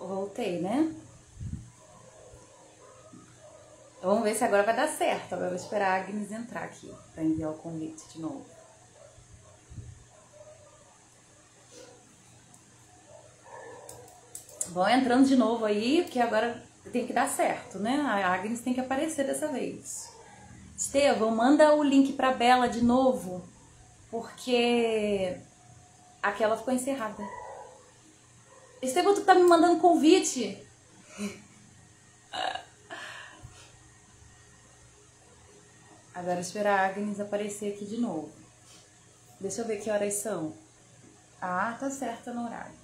Voltei, né? Vamos ver se agora vai dar certo. Agora eu vou esperar a Agnes entrar aqui para enviar o convite de novo. Vão entrando de novo aí, porque agora tem que dar certo, né? A Agnes tem que aparecer dessa vez. Estevão, manda o link pra Bela de novo, porque aquela ficou encerrada. Estevão, tu tá me mandando convite? Agora esperar a Agnes aparecer aqui de novo. Deixa eu ver que horas são. Ah, tá certo, no horário.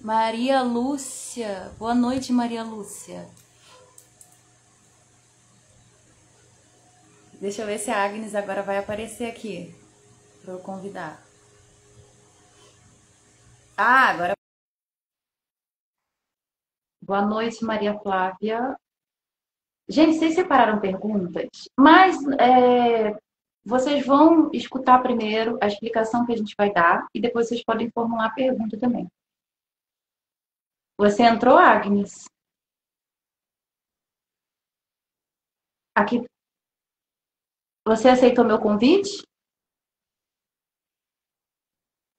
Maria Lúcia. Boa noite, Maria Lúcia. Deixa eu ver se a Agnes agora vai aparecer aqui para eu convidar. Ah, agora. Boa noite, Maria Flávia. Gente, vocês separaram perguntas, mas vocês vão escutar primeiro a explicação que a gente vai dar e depois vocês podem formular a pergunta também. Você entrou, Agnes? Aqui, você aceitou meu convite?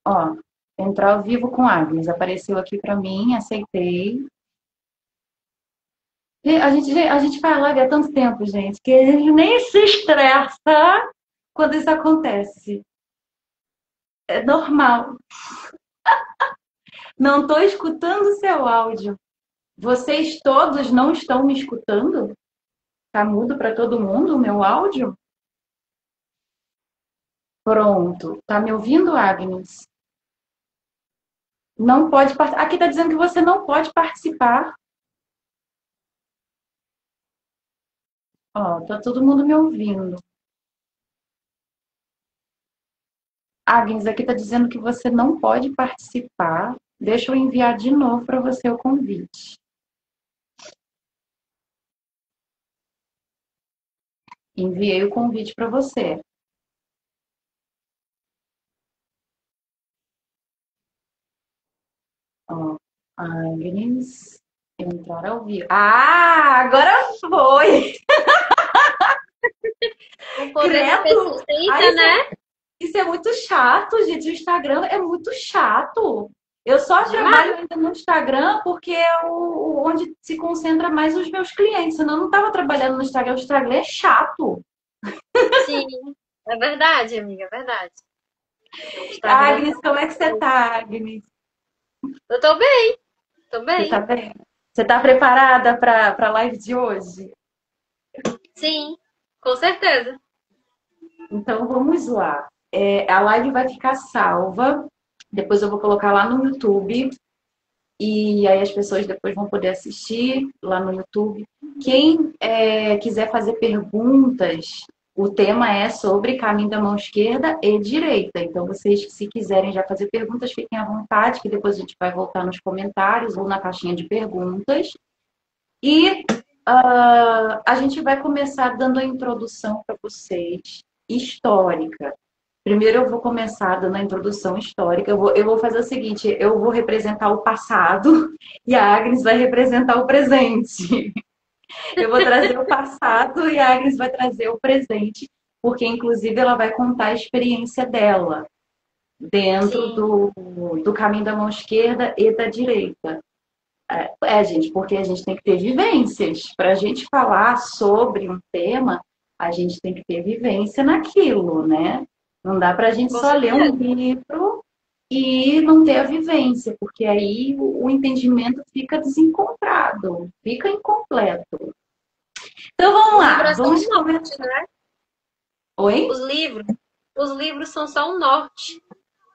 Ó, entrar ao vivo com Agnes. Apareceu aqui para mim, aceitei. A gente faz live há tanto tempo, gente, que a gente nem se estressa quando isso acontece. É normal. Não estou escutando o seu áudio. Vocês todos não estão me escutando? Tá mudo para todo mundo o meu áudio? Pronto. Tá me ouvindo, Agnes? Não pode participar. Aqui tá dizendo que você não pode participar. Ó, tá todo mundo me ouvindo. Agnes, aqui tá dizendo que você não pode participar. Deixa eu enviar de novo para você o convite. Enviei o convite para você. Ó, Agnes, entrar ao vivo. Ah, agora foi! O poder da Credo! persistência, né? Isso é muito chato, gente. O Instagram é muito chato. Eu só Demais. trabalho ainda no Instagram porque é onde se concentra mais os meus clientes. Senão eu não estava trabalhando no Instagram. O Instagram é chato. Sim, é verdade, amiga, é verdade. O Instagram. Agnes, como é que você tá, Agnes? Eu tô bem, tô Você tá bem. bem? Você tá preparada para a live de hoje? Sim, com certeza. Então vamos lá. A live vai ficar salva. Depois eu vou colocar lá no YouTube. E aí as pessoas depois vão poder assistir lá no YouTube. Quem quiser fazer perguntas, o tema é sobre caminho da mão esquerda e direita. Então, vocês, se quiserem já fazer perguntas, fiquem à vontade, que depois a gente vai voltar nos comentários ou na caixinha de perguntas. E a gente vai começar dando a introdução para vocês, histórica. Primeiro eu vou começar dando a introdução histórica. Eu vou fazer o seguinte, eu vou representar o passado e a Agnes vai representar o presente. Eu vou trazer o passado e a Agnes vai trazer o presente, porque inclusive ela vai contar a experiência dela dentro Sim, do caminho da mão esquerda e da direita. Gente, porque a gente tem que ter vivências. Para a gente falar sobre um tema, a gente tem que ter vivência naquilo, né? Não dá para a gente com só ler um certeza. livro e não ter a vivência, porque aí o entendimento fica desencontrado, fica incompleto. Então vamos O livro lá, é só vamos um norte, começar. né? Oi? Os livros são só um norte.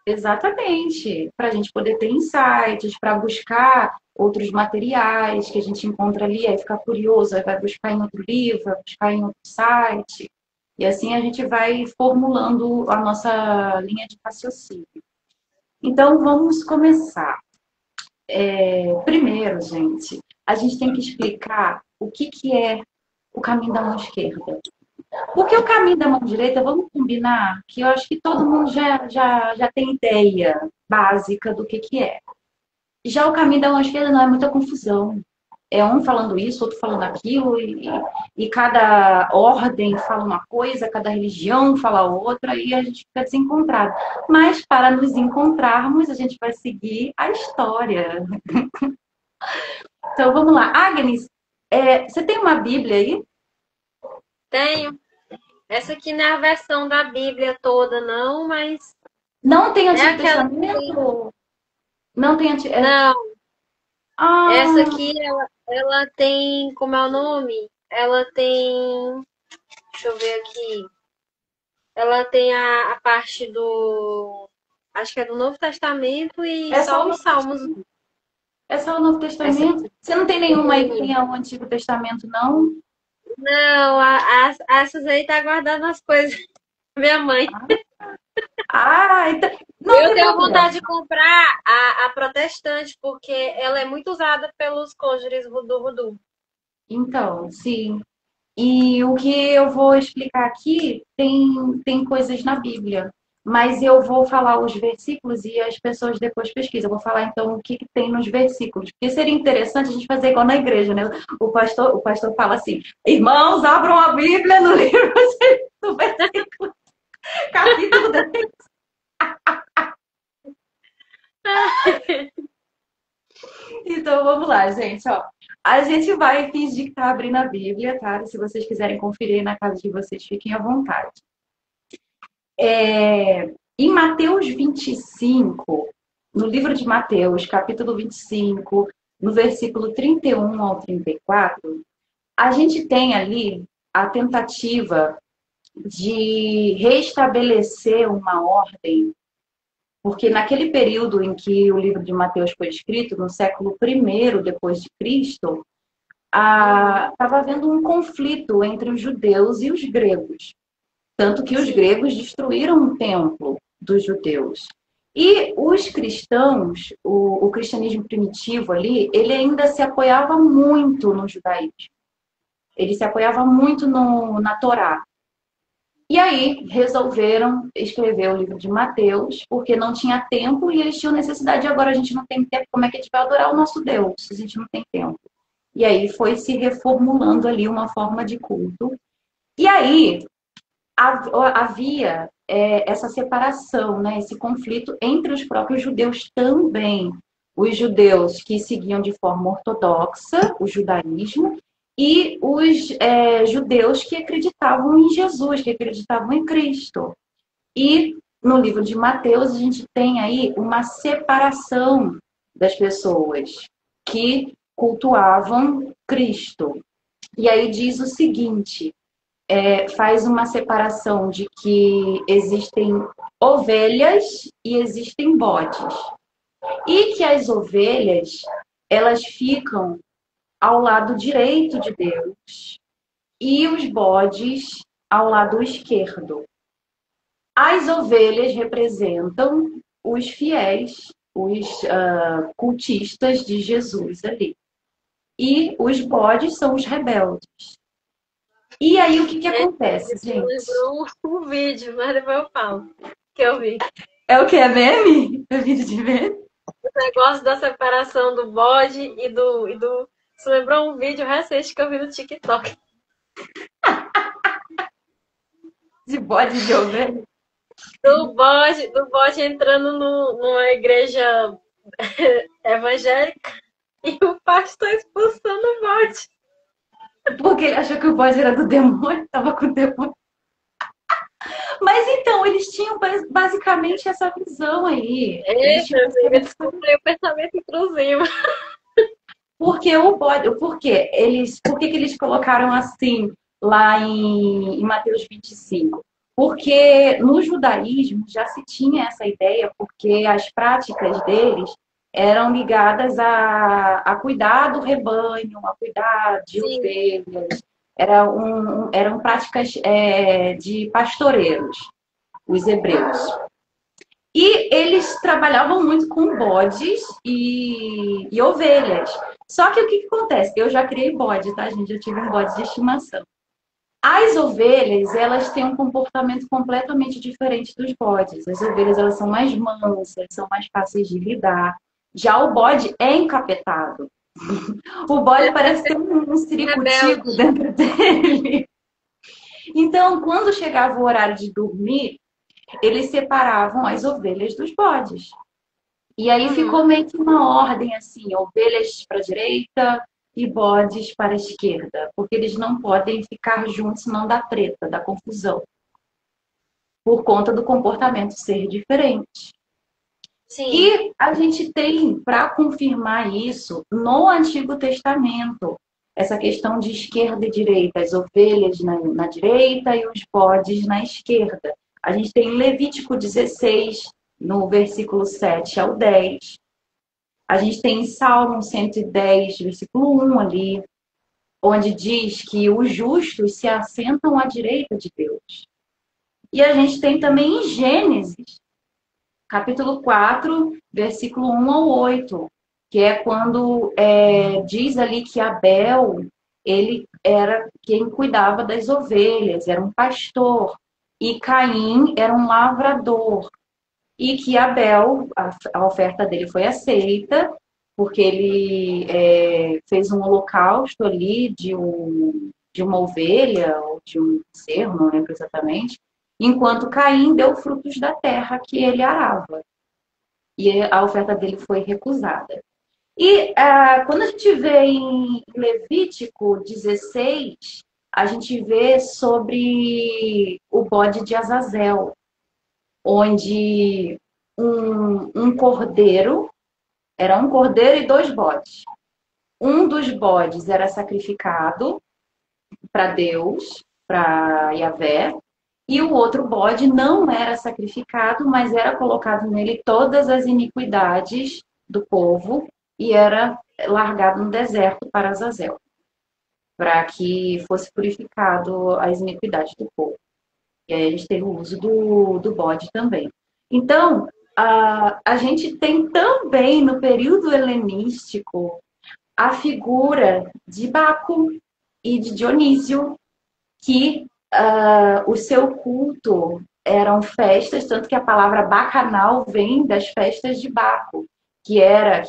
Exatamente, para a gente poder ter insights, para buscar outros materiais que a gente encontra ali, aí fica curioso, aí vai buscar em outro livro, vai buscar em outro site, e assim a gente vai formulando a nossa linha de raciocínio. Então vamos começar. Primeiro, gente, a gente tem que explicar o que é o caminho da mão esquerda. Porque o caminho da mão direita, vamos combinar que eu acho que todo mundo já tem ideia básica do que é. Já o caminho da mão esquerda não é muita confusão. É um falando isso, outro falando aquilo, e cada ordem fala uma coisa, cada religião fala outra, e a gente fica desencontrado. Mas para nos encontrarmos, a gente vai seguir a história. Então vamos lá. Agnes, você tem uma Bíblia aí? Tenho. Essa aqui não é a versão da Bíblia toda, não, mas. Não tem Antigo Testamento? Não tem Antigo. Não. Ah. Essa aqui, ela tem. Como é o nome? Ela tem. Deixa eu ver aqui. Ela tem a parte do. Acho que é do Novo Testamento e só os Salmos. É só o Novo Testamento? Você não tem nenhuma aí que tenha o Antigo Testamento, não? Não, essas aí tá guardando as coisas da minha mãe. Então... Eu tenho vontade de comprar a protestante, porque ela é muito usada pelos cônjuges do voodoo. Então, sim. E o que eu vou explicar aqui tem coisas na Bíblia. Mas eu vou falar os versículos e as pessoas depois pesquisam. Eu vou falar então o que tem nos versículos. Porque seria interessante a gente fazer igual na igreja, né? O pastor fala assim: irmãos, abram a Bíblia no livro do versículo, capítulo 10. Então vamos lá, gente. Ó. A gente vai fingir que está abrindo a Bíblia, tá? E se vocês quiserem conferir na casa de vocês, fiquem à vontade. Em Mateus 25, no livro de Mateus, capítulo 25, no versículo 31 ao 34, a gente tem ali a tentativa de restabelecer uma ordem, porque naquele período em que o livro de Mateus foi escrito, no século I depois de Cristo, estava havendo um conflito entre os judeus e os gregos. Tanto que os gregos destruíram o templo dos judeus. E os cristãos, o cristianismo primitivo ali, ele ainda se apoiava muito no judaísmo. Ele se apoiava muito na Torá. E aí resolveram escrever o livro de Mateus, porque não tinha tempo e eles tinham necessidade de agora a gente não tem tempo, como é que a gente vai adorar o nosso Deus se a gente não tem tempo? E aí foi se reformulando ali uma forma de culto. E aí havia essa separação, né, esse conflito entre os próprios judeus também. Os judeus que seguiam de forma ortodoxa o judaísmo e os judeus que acreditavam em Jesus, que acreditavam em Cristo. E no livro de Mateus a gente tem aí uma separação das pessoas que cultuavam Cristo. E aí diz o seguinte... faz uma separação de que existem ovelhas e existem bodes. E que as ovelhas, elas ficam ao lado direito de Deus e os bodes ao lado esquerdo. As ovelhas representam os fiéis, os cultistas de Jesus ali. E os bodes são os rebeldes. E aí, o que acontece, gente? Lembrou um vídeo, mas depois eu falo. Que eu vi. É o que? É meme? É vídeo de meme? O negócio da separação do bode e do... Isso lembrou um vídeo recente que eu vi no TikTok. De bode de ovelha? Do bode entrando numa igreja evangélica e o pastor expulsando o bode. Porque ele achou que o bode era do demônio, estava com o demônio. Mas então, eles tinham basicamente essa visão aí. Eu descobri o pensamento intrusivo. Porque o bode, por que eles colocaram assim lá em Mateus 25? Porque no judaísmo já se tinha essa ideia, porque as práticas deles eram ligadas a cuidar do rebanho, a cuidar de ovelhas. Eram práticas de pastoreiros, os hebreus. E eles trabalhavam muito com bodes e ovelhas. Só que o que acontece? Eu já criei bode, tá, gente? Eu tive um bode de estimação. As ovelhas, elas têm um comportamento completamente diferente dos bodes. As ovelhas, elas são mais mansas, são mais fáceis de lidar. Já o bode é encapetado. O bode parece ter um ciricutico dentro dele. Então, quando chegava o horário de dormir, eles separavam as ovelhas dos bodes. E aí ficou meio que uma ordem assim, ovelhas para a direita e bodes para a esquerda, porque eles não podem ficar juntos, senão dá treta, dá confusão, por conta do comportamento ser diferente. Sim. E a gente tem, para confirmar isso, no Antigo Testamento, essa questão de esquerda e direita, as ovelhas na direita e os bodes na esquerda. A gente tem Levítico 16, no versículo 7 ao 10. A gente tem Salmo 110, versículo 1 ali, onde diz que os justos se assentam à direita de Deus. E a gente tem também em Gênesis, capítulo 4, versículo 1 ao 8, que é quando diz ali que Abel, ele era quem cuidava das ovelhas, era um pastor, e Caim era um lavrador. E que Abel, a oferta dele foi aceita, porque ele fez um holocausto ali de uma ovelha, ou de um bezerro, não lembro exatamente, enquanto Caim deu frutos da terra que ele arava. E a oferta dele foi recusada. E quando a gente vê em Levítico 16, a gente vê sobre o bode de Azazel, onde um cordeiro, era um cordeiro e 2 bodes. Um dos bodes era sacrificado para Deus, para Yahvé, e o outro bode não era sacrificado, mas era colocado nele todas as iniquidades do povo e era largado no deserto para Azazel, para que fosse purificado as iniquidades do povo. E aí a gente tem o uso do bode também. Então, a gente tem também no período helenístico a figura de Baco e de Dionísio, que o seu culto eram festas, tanto que a palavra bacanal vem das festas de Baco, que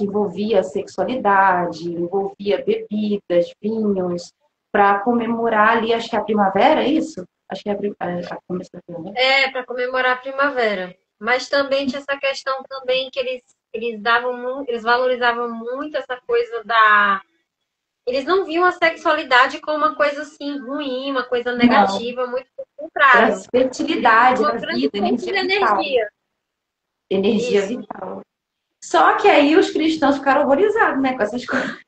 envolvia sexualidade, envolvia bebidas, vinhos, para comemorar ali, acho que a primavera, é isso? Acho que é a começo da primavera. Para comemorar a primavera. Mas também tinha essa questão também que eles valorizavam muito essa coisa da. Eles não viam a sexualidade como uma coisa assim ruim, uma coisa negativa, muito pelo contrário. Era fertilidade, Uma era grande vida, fonte de vital. energia. Energia Isso. vital. Só que aí os cristãos ficaram horrorizados, né, com essas coisas.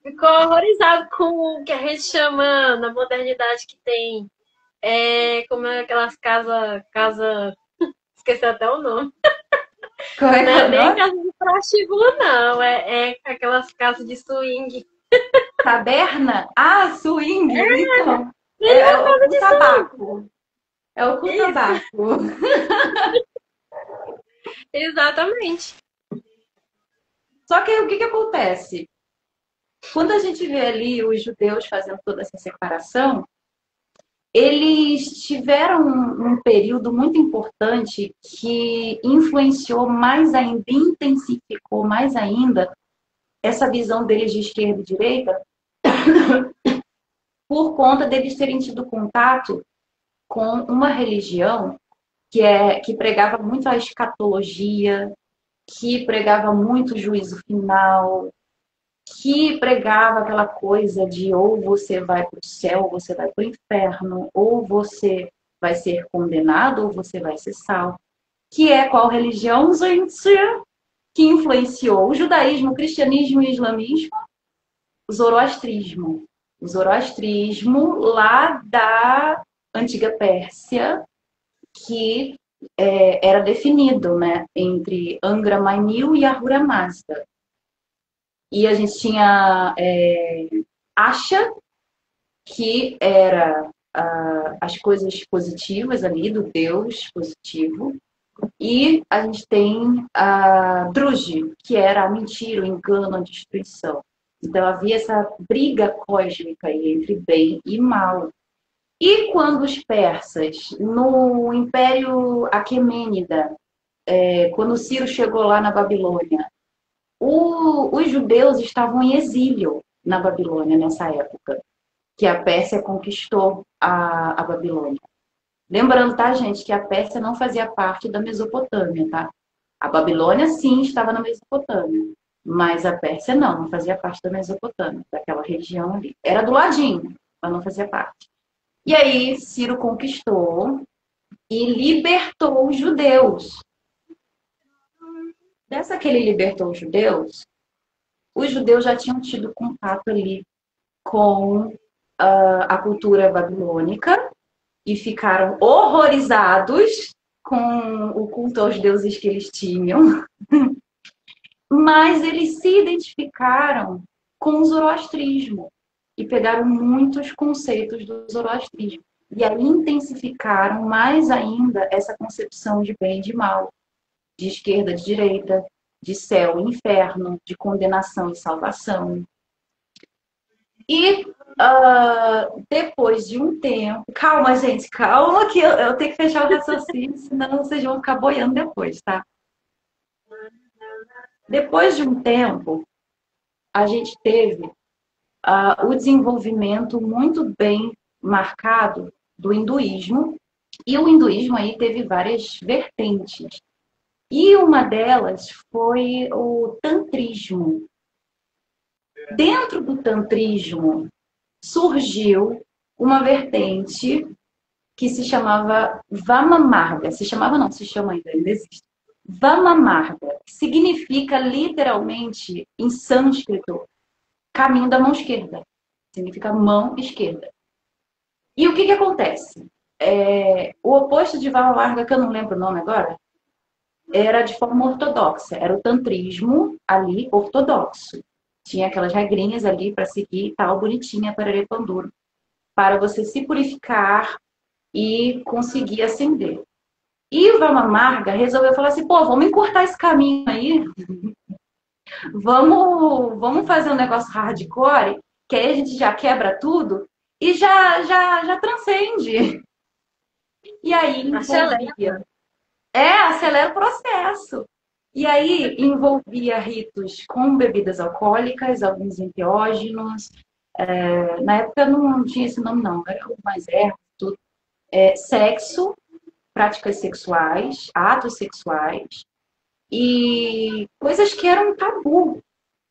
Ficou horrorizado com o que a gente chama na modernidade que tem. Como é aquelas casa. Esqueci até o nome. Como é que Não é é o nem nome? casa de prostíbulo, não. É aquelas casas de swing. Taberna? Ah, swing, então. Melhor É casa o de tabaco. É o swing. Isso, tabaco. exatamente. Só que aí, o que acontece? Quando a gente vê ali os judeus fazendo toda essa separação, eles tiveram um período muito importante que influenciou mais ainda, intensificou mais ainda essa visão deles de esquerda e direita, por conta deles terem tido contato com uma religião que pregava muito a escatologia, que pregava muito o juízo final, que pregava aquela coisa de ou você vai para o céu, ou você vai para o inferno, ou você vai ser condenado, ou você vai ser salvo. Que é qual religião, gente? Que influenciou o judaísmo, o cristianismo e o islamismo? O zoroastrismo. O zoroastrismo lá da antiga Pérsia, que era definido, né, entre Angra Mainyu e Ahura Mazda. E a gente tinha Asha, que era as coisas positivas ali, do Deus positivo. E a gente tem a Druge, que era a mentira, o engano, a destruição. Então havia essa briga cósmica aí entre bem e mal. E quando os persas, no Império Aquemênida, quando Ciro chegou lá na Babilônia, os judeus estavam em exílio na Babilônia nessa época, que a Pérsia conquistou a Babilônia. Lembrando, tá, gente, que a Pérsia não fazia parte da Mesopotâmia, tá? A Babilônia, sim, estava na Mesopotâmia, mas a Pérsia não fazia parte da Mesopotâmia, daquela região ali. Era do ladinho, mas não fazia parte. E aí, Ciro conquistou e libertou os judeus. Dessa que ele libertou os judeus já tinham tido contato ali com a cultura babilônica e ficaram horrorizados com o culto aos deuses que eles tinham. Mas eles se identificaram com o zoroastrismo e pegaram muitos conceitos do zoroastrismo. E aí intensificaram mais ainda essa concepção de bem e de mal, de esquerda, de direita, de céu e inferno, de condenação e salvação. E depois de um tempo... Calma, gente, calma que eu tenho que fechar o raciocínio, senão vocês vão ficar boiando depois, tá? Depois de um tempo, a gente teve o desenvolvimento muito bem marcado do hinduísmo. E o hinduísmo aí teve várias vertentes. E uma delas foi o tantrismo. Dentro do tantrismo surgiu uma vertente que se chamava Vamamarga. Se chamava não, se chama ainda existe. Vamamarga, que significa literalmente, em sânscrito, caminho da mão esquerda. Significa mão esquerda. E o que acontece? O oposto de Vamamarga, que eu não lembro o nome agora, era de forma ortodoxa. Era o tantrismo ali ortodoxo. Tinha aquelas regrinhas ali para seguir e tal, bonitinha, pararé panduro, para você se purificar e conseguir ascender. E o Vamamarga resolveu falar assim, pô, vamos encurtar esse caminho aí, vamos fazer um negócio hardcore, que aí a gente já quebra tudo e já transcende. E aí envolvia. Acelera o processo. E aí envolvia ritos com bebidas alcoólicas, alguns enteógenos. Na época não tinha esse nome, não. Era o mais tudo. Sexo, práticas sexuais, atos sexuais. E coisas que eram tabu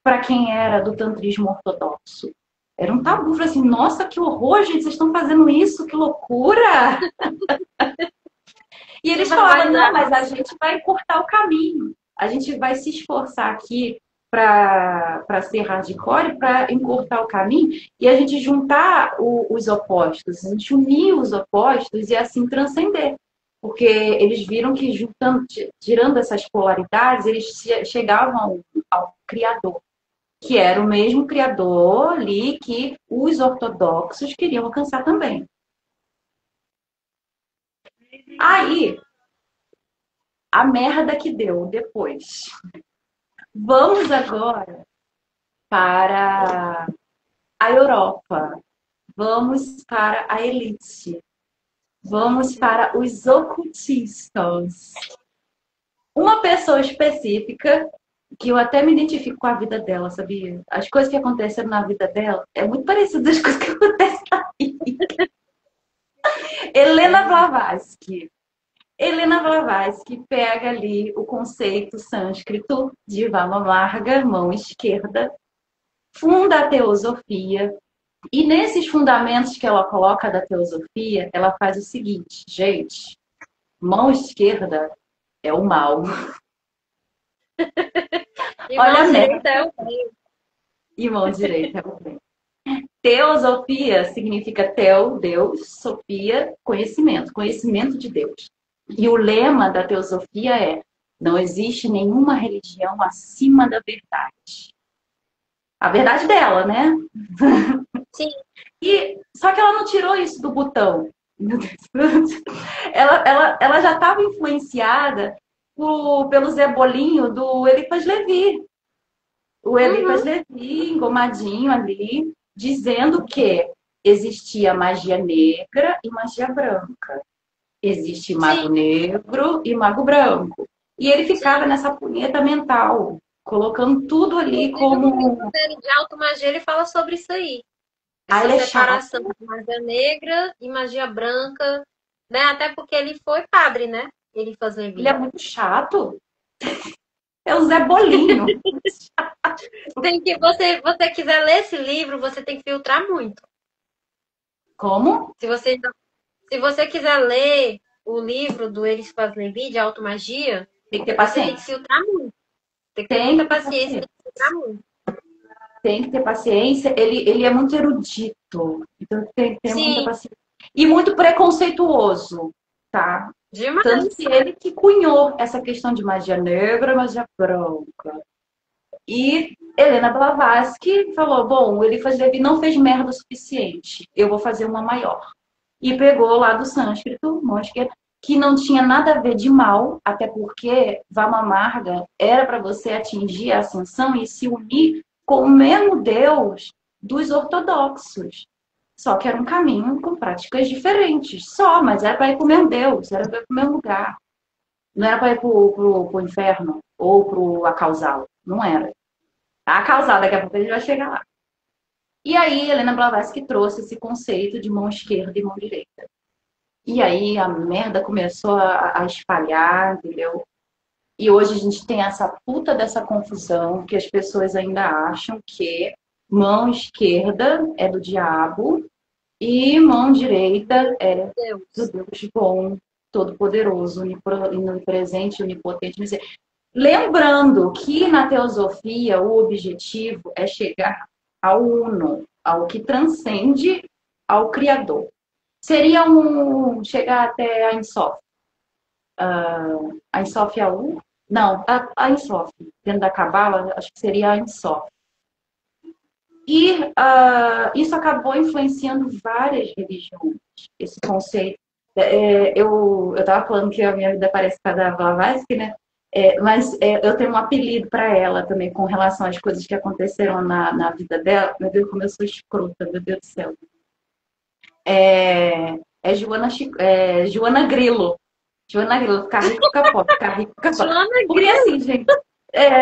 para quem era do tantrismo ortodoxo. Era um tabu. Falei assim, nossa, que horror, gente, vocês estão fazendo isso, que loucura! E eles falavam, não, mas a gente vai cortar o caminho. A gente vai se esforçar aqui para ser hardcore, para encurtar o caminho e a gente juntar os opostos, a gente unir os opostos e assim transcender. Porque eles viram que tirando essas polaridades, eles chegavam ao Criador, que era o mesmo Criador ali que os ortodoxos queriam alcançar também. Aí, a merda que deu depois. Vamos agora para a Europa. Vamos para a elite. Vamos para os ocultistas. Uma pessoa específica, que eu até me identifico com a vida dela, sabia? As coisas que aconteceram na vida dela é muito parecido das coisas que acontecem na minha. Helena Blavatsky. Helena Blavatsky pega ali o conceito sânscrito de Vamamarga, mão esquerda, funda a teosofia, e nesses fundamentos que ela coloca da teosofia, ela faz o seguinte, gente, mão esquerda é o mal. E olha, mão direita é o bem. E mão direita é o bem. Teosofia significa teo, Deus, sofia, conhecimento, conhecimento de Deus. E o lema da teosofia é: não existe nenhuma religião acima da verdade. A verdade dela, né? Sim. Só que ela não tirou isso do botão. Ela já estava influenciada pelo Zé Bolinho do Eliphas Levi. O Eliphas Uhum. Levi, engomadinho ali, dizendo que existia magia negra e magia branca. Existe Sim, mago negro e mago branco. E ele ficava sim. nessa punheta mental, colocando tudo ali Inclusive, no livro como. dele de automagia, ele fala sobre isso aí. Ah, Essa ele é separação chato. de magia negra e magia branca, né? Até porque ele foi padre, né? Ele faz Ele Levi. é muito chato. É o Zé Bolinho. Tem que você quiser ler esse livro, você tem que filtrar muito. Como? Se você se você quiser ler o livro do Elis Faz Levi de automagia, Tem que ter você tem que paciência. filtrar muito. Tem que ter Tem muita que ter paciência, tem paciência. que filtrar muito. Tem que ter paciência. Ele é muito erudito. Então tem que ter muita Sim, paciência. E muito preconceituoso, tá? Tanto que demais. ele que cunhou essa questão de magia negra, magia branca. E Helena Blavatsky falou: bom, o Eliphas Levi não fez merda o suficiente, eu vou fazer uma maior. E pegou lá do sânscrito, Mosque, que não tinha nada a ver de mal, até porque Vamamarga era para você atingir a ascensão e se unir com o mesmo Deus dos ortodoxos. Só que era um caminho com práticas diferentes. Só, mas era para ir para o mesmo Deus, era para ir para o mesmo lugar. Não era para ir para o inferno ou para o acausal. Não era. A causar, daqui a pouco a gente vai chegar lá. E aí, Helena Blavatsky trouxe esse conceito de mão esquerda e mão direita. E aí a merda começou a espalhar, entendeu? E hoje a gente tem essa puta dessa confusão que as pessoas ainda acham que mão esquerda é do diabo e mão direita é do Deus. Deus bom, todo-poderoso, onipresente, onipotente. Lembrando que na teosofia o objetivo é chegar ao uno, ao que transcende ao Criador. Seria chegar até a Ensof. A Ensof é a U? Não, a Ensof. Dentro da Cabala, acho que seria a Ensof. E isso acabou influenciando várias religiões, esse conceito. Eu estava falando que a minha vida parece com a da Blavatsky, né? Mas eu tenho um apelido para ela também com relação às coisas que aconteceram na vida dela. Meu Deus, como eu sou escrota, meu Deus do céu. Joana Grilo. Joana Grilo, ficar rico, ficar pobre, ficar rico, ficar pobre. Joana Porque Grilo. assim, gente,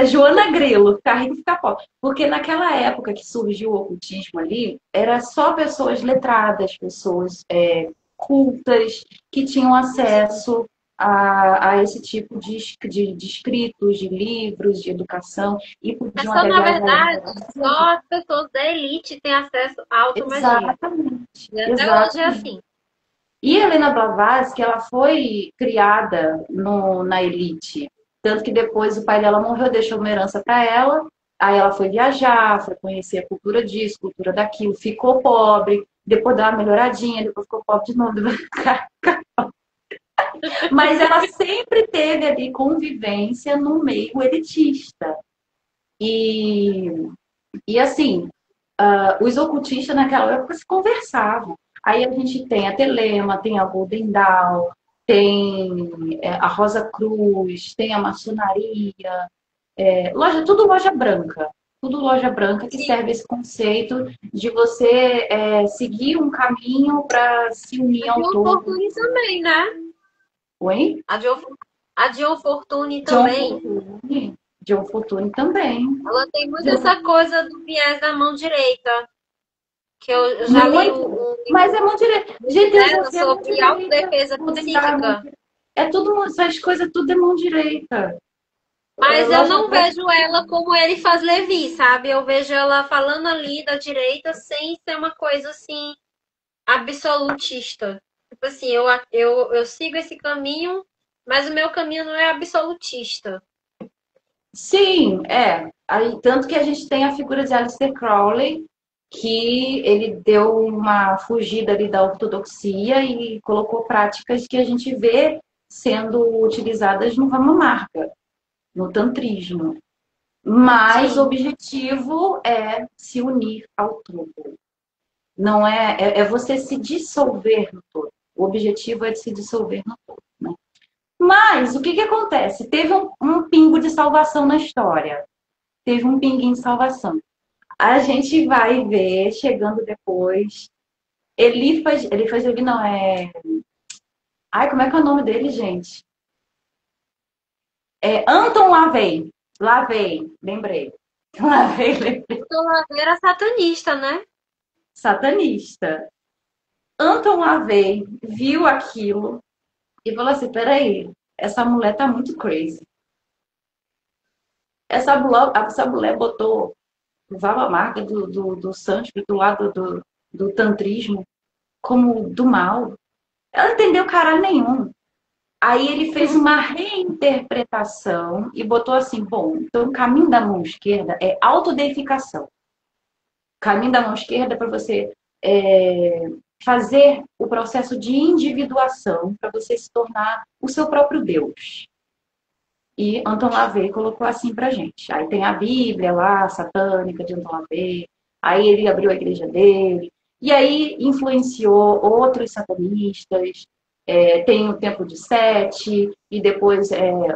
Joana Grilo, ficar rico, ficar pobre. Porque naquela época que surgiu o ocultismo ali, era só pessoas letradas, pessoas cultas, que tinham acesso a esse tipo de escritos, de livros, de educação, e É podiam só, até na viajar. verdade, só as pessoas da elite têm acesso à automagia. Exatamente, E até hoje é exatamente. assim. E Helena Blavatsky, ela foi criada na elite. Tanto que depois o pai dela morreu, deixou uma herança para ela. Aí ela foi viajar, foi conhecer a cultura disso, cultura daquilo, ficou pobre, depois deu uma melhoradinha, depois ficou pobre de novo. Mas ela sempre teve ali convivência no meio elitista. E, e assim, os ocultistas naquela época se conversavam. Aí a gente tem a Telema, tem a Golden Dawn, tem a Rosa Cruz, tem a maçonaria, tudo loja branca. Tudo loja branca que Sim, serve esse conceito de você seguir um caminho para se unir a ao John todo. Fortune também, né? Oi? A John Fortune John também. Fortune. John Fortune também. Ela tem muito John essa coisa do viés da mão direita. Que eu já li Muito. um Mas é livro muito direito. Gente, dela teosofia é mão sobre direita. autodefesa psíquica. É tudo, essas coisas tudo é mão direita. Mas eu Loja não branca. vejo ela como ele faz Levi, sabe? Eu vejo ela falando ali da direita sem ser uma coisa assim absolutista. Tipo assim, eu sigo esse caminho, mas o meu caminho não é absolutista. Sim, é. Aí, tanto que a gente tem a figura de Aleister Crowley, que ele deu uma fugida ali da ortodoxia e colocou práticas que a gente vê sendo utilizadas no Ramamarga, no tantrismo. Mas o Sim. objetivo é se unir ao todo. Não é você se dissolver no todo. O objetivo é de se dissolver no todo, né? Mas o que acontece? Teve um pingo de salvação na história. teve um pinguinho de salvação. A gente vai ver, chegando depois, Elifas Levi não, Ai, como é que é o nome dele, gente? Anton LaVey. LaVey, lembrei. LaVey. Então, era satanista, né? Satanista. Anton LaVey viu aquilo e falou assim, peraí, essa mulher tá muito crazy. Essa mulher botou, usava a marca do sânscrito lá do tantrismo como do mal. Ela não entendeu caralho nenhum. Aí ele fez uma reinterpretação e botou assim, bom, então o caminho da mão esquerda é autodeificação. O caminho da mão esquerda é para você fazer o processo de individuação, para você se tornar o seu próprio Deus. E Anton LaVey colocou assim pra gente. Aí tem a Bíblia lá, satânica de Anton LaVey. Aí ele abriu a igreja dele. E aí influenciou outros satanistas. Tem o Templo de Sete. E depois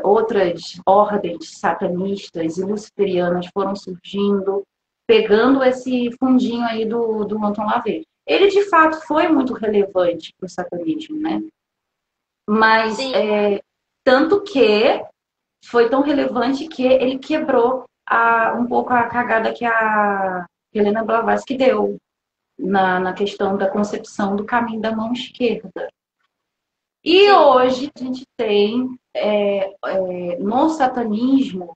outras ordens satanistas e luciferianas foram surgindo, pegando esse fundinho aí do Anton LaVey. Ele, de fato, foi muito relevante para o satanismo, né? Mas, tanto que foi tão relevante que ele quebrou um pouco a cagada que a Helena Blavatsky deu na questão da concepção do caminho da mão esquerda. E Sim. hoje a gente tem no satanismo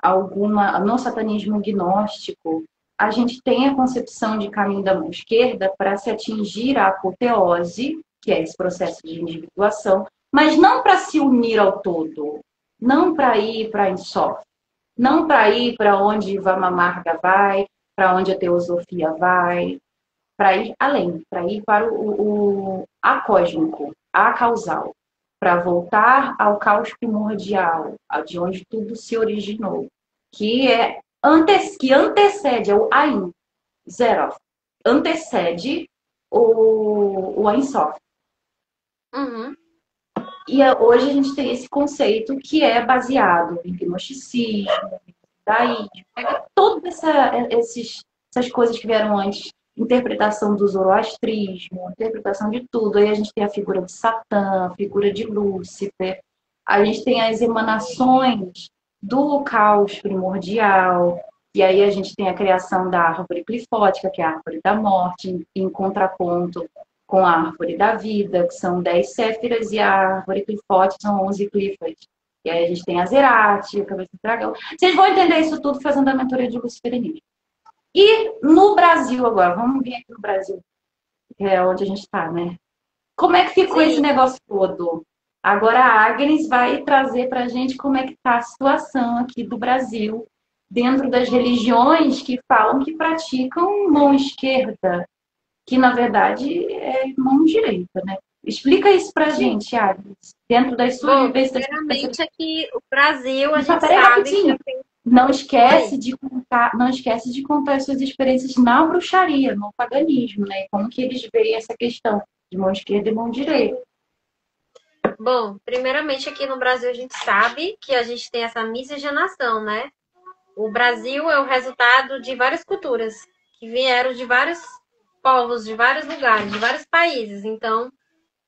no satanismo gnóstico, a gente tem a concepção de caminho da mão esquerda para se atingir a apoteose, que é esse processo de individuação, mas não para se unir ao todo, não para ir para a Ensof, não para ir para onde Vamamarga vai, para onde a teosofia vai, para ir além, para ir para o acósmico, acausal, para voltar ao caos primordial, de onde tudo se originou, que antecede o Ain, Zeroth, antecede o Ein Sof. Uhum. E hoje a gente tem esse conceito que é baseado em gnosticismo, daí pega todas essas coisas que vieram antes, interpretação do zoroastrismo, interpretação de tudo. Aí a gente tem a figura de Satã, a figura de Lúcifer, a gente tem as emanações do caos primordial, e aí a gente tem a criação da árvore clifótica, que é a árvore da morte, em contraponto com a árvore da vida, que são 10 séfiras, e a árvore clifótica são 11 clifas. E aí a gente tem a Zerati, a cabeça do dragão. Vocês vão entender isso tudo fazendo a mentoria de luciferianismo. E no Brasil agora, vamos vir aqui no Brasil, que é onde a gente está, né? Como é que ficou esse negócio todo? Agora a Agnes vai trazer para a gente como é que está a situação aqui do Brasil, dentro das religiões que falam que praticam mão esquerda, que na verdade é mão direita, né? Explica isso pra gente, Agnes, dentro das suas vivências. Primeiramente aqui o Brasil, a Só gente peraí, sabe rapidinho. que tem... Não esquece de contar as suas experiências na bruxaria, no paganismo, né? Como que eles veem essa questão de mão esquerda e mão direita. Bom, primeiramente aqui no Brasil a gente sabe que a gente tem essa miscigenação, né? O Brasil é o resultado de várias culturas que vieram de vários povos, de vários lugares, de vários países. Então,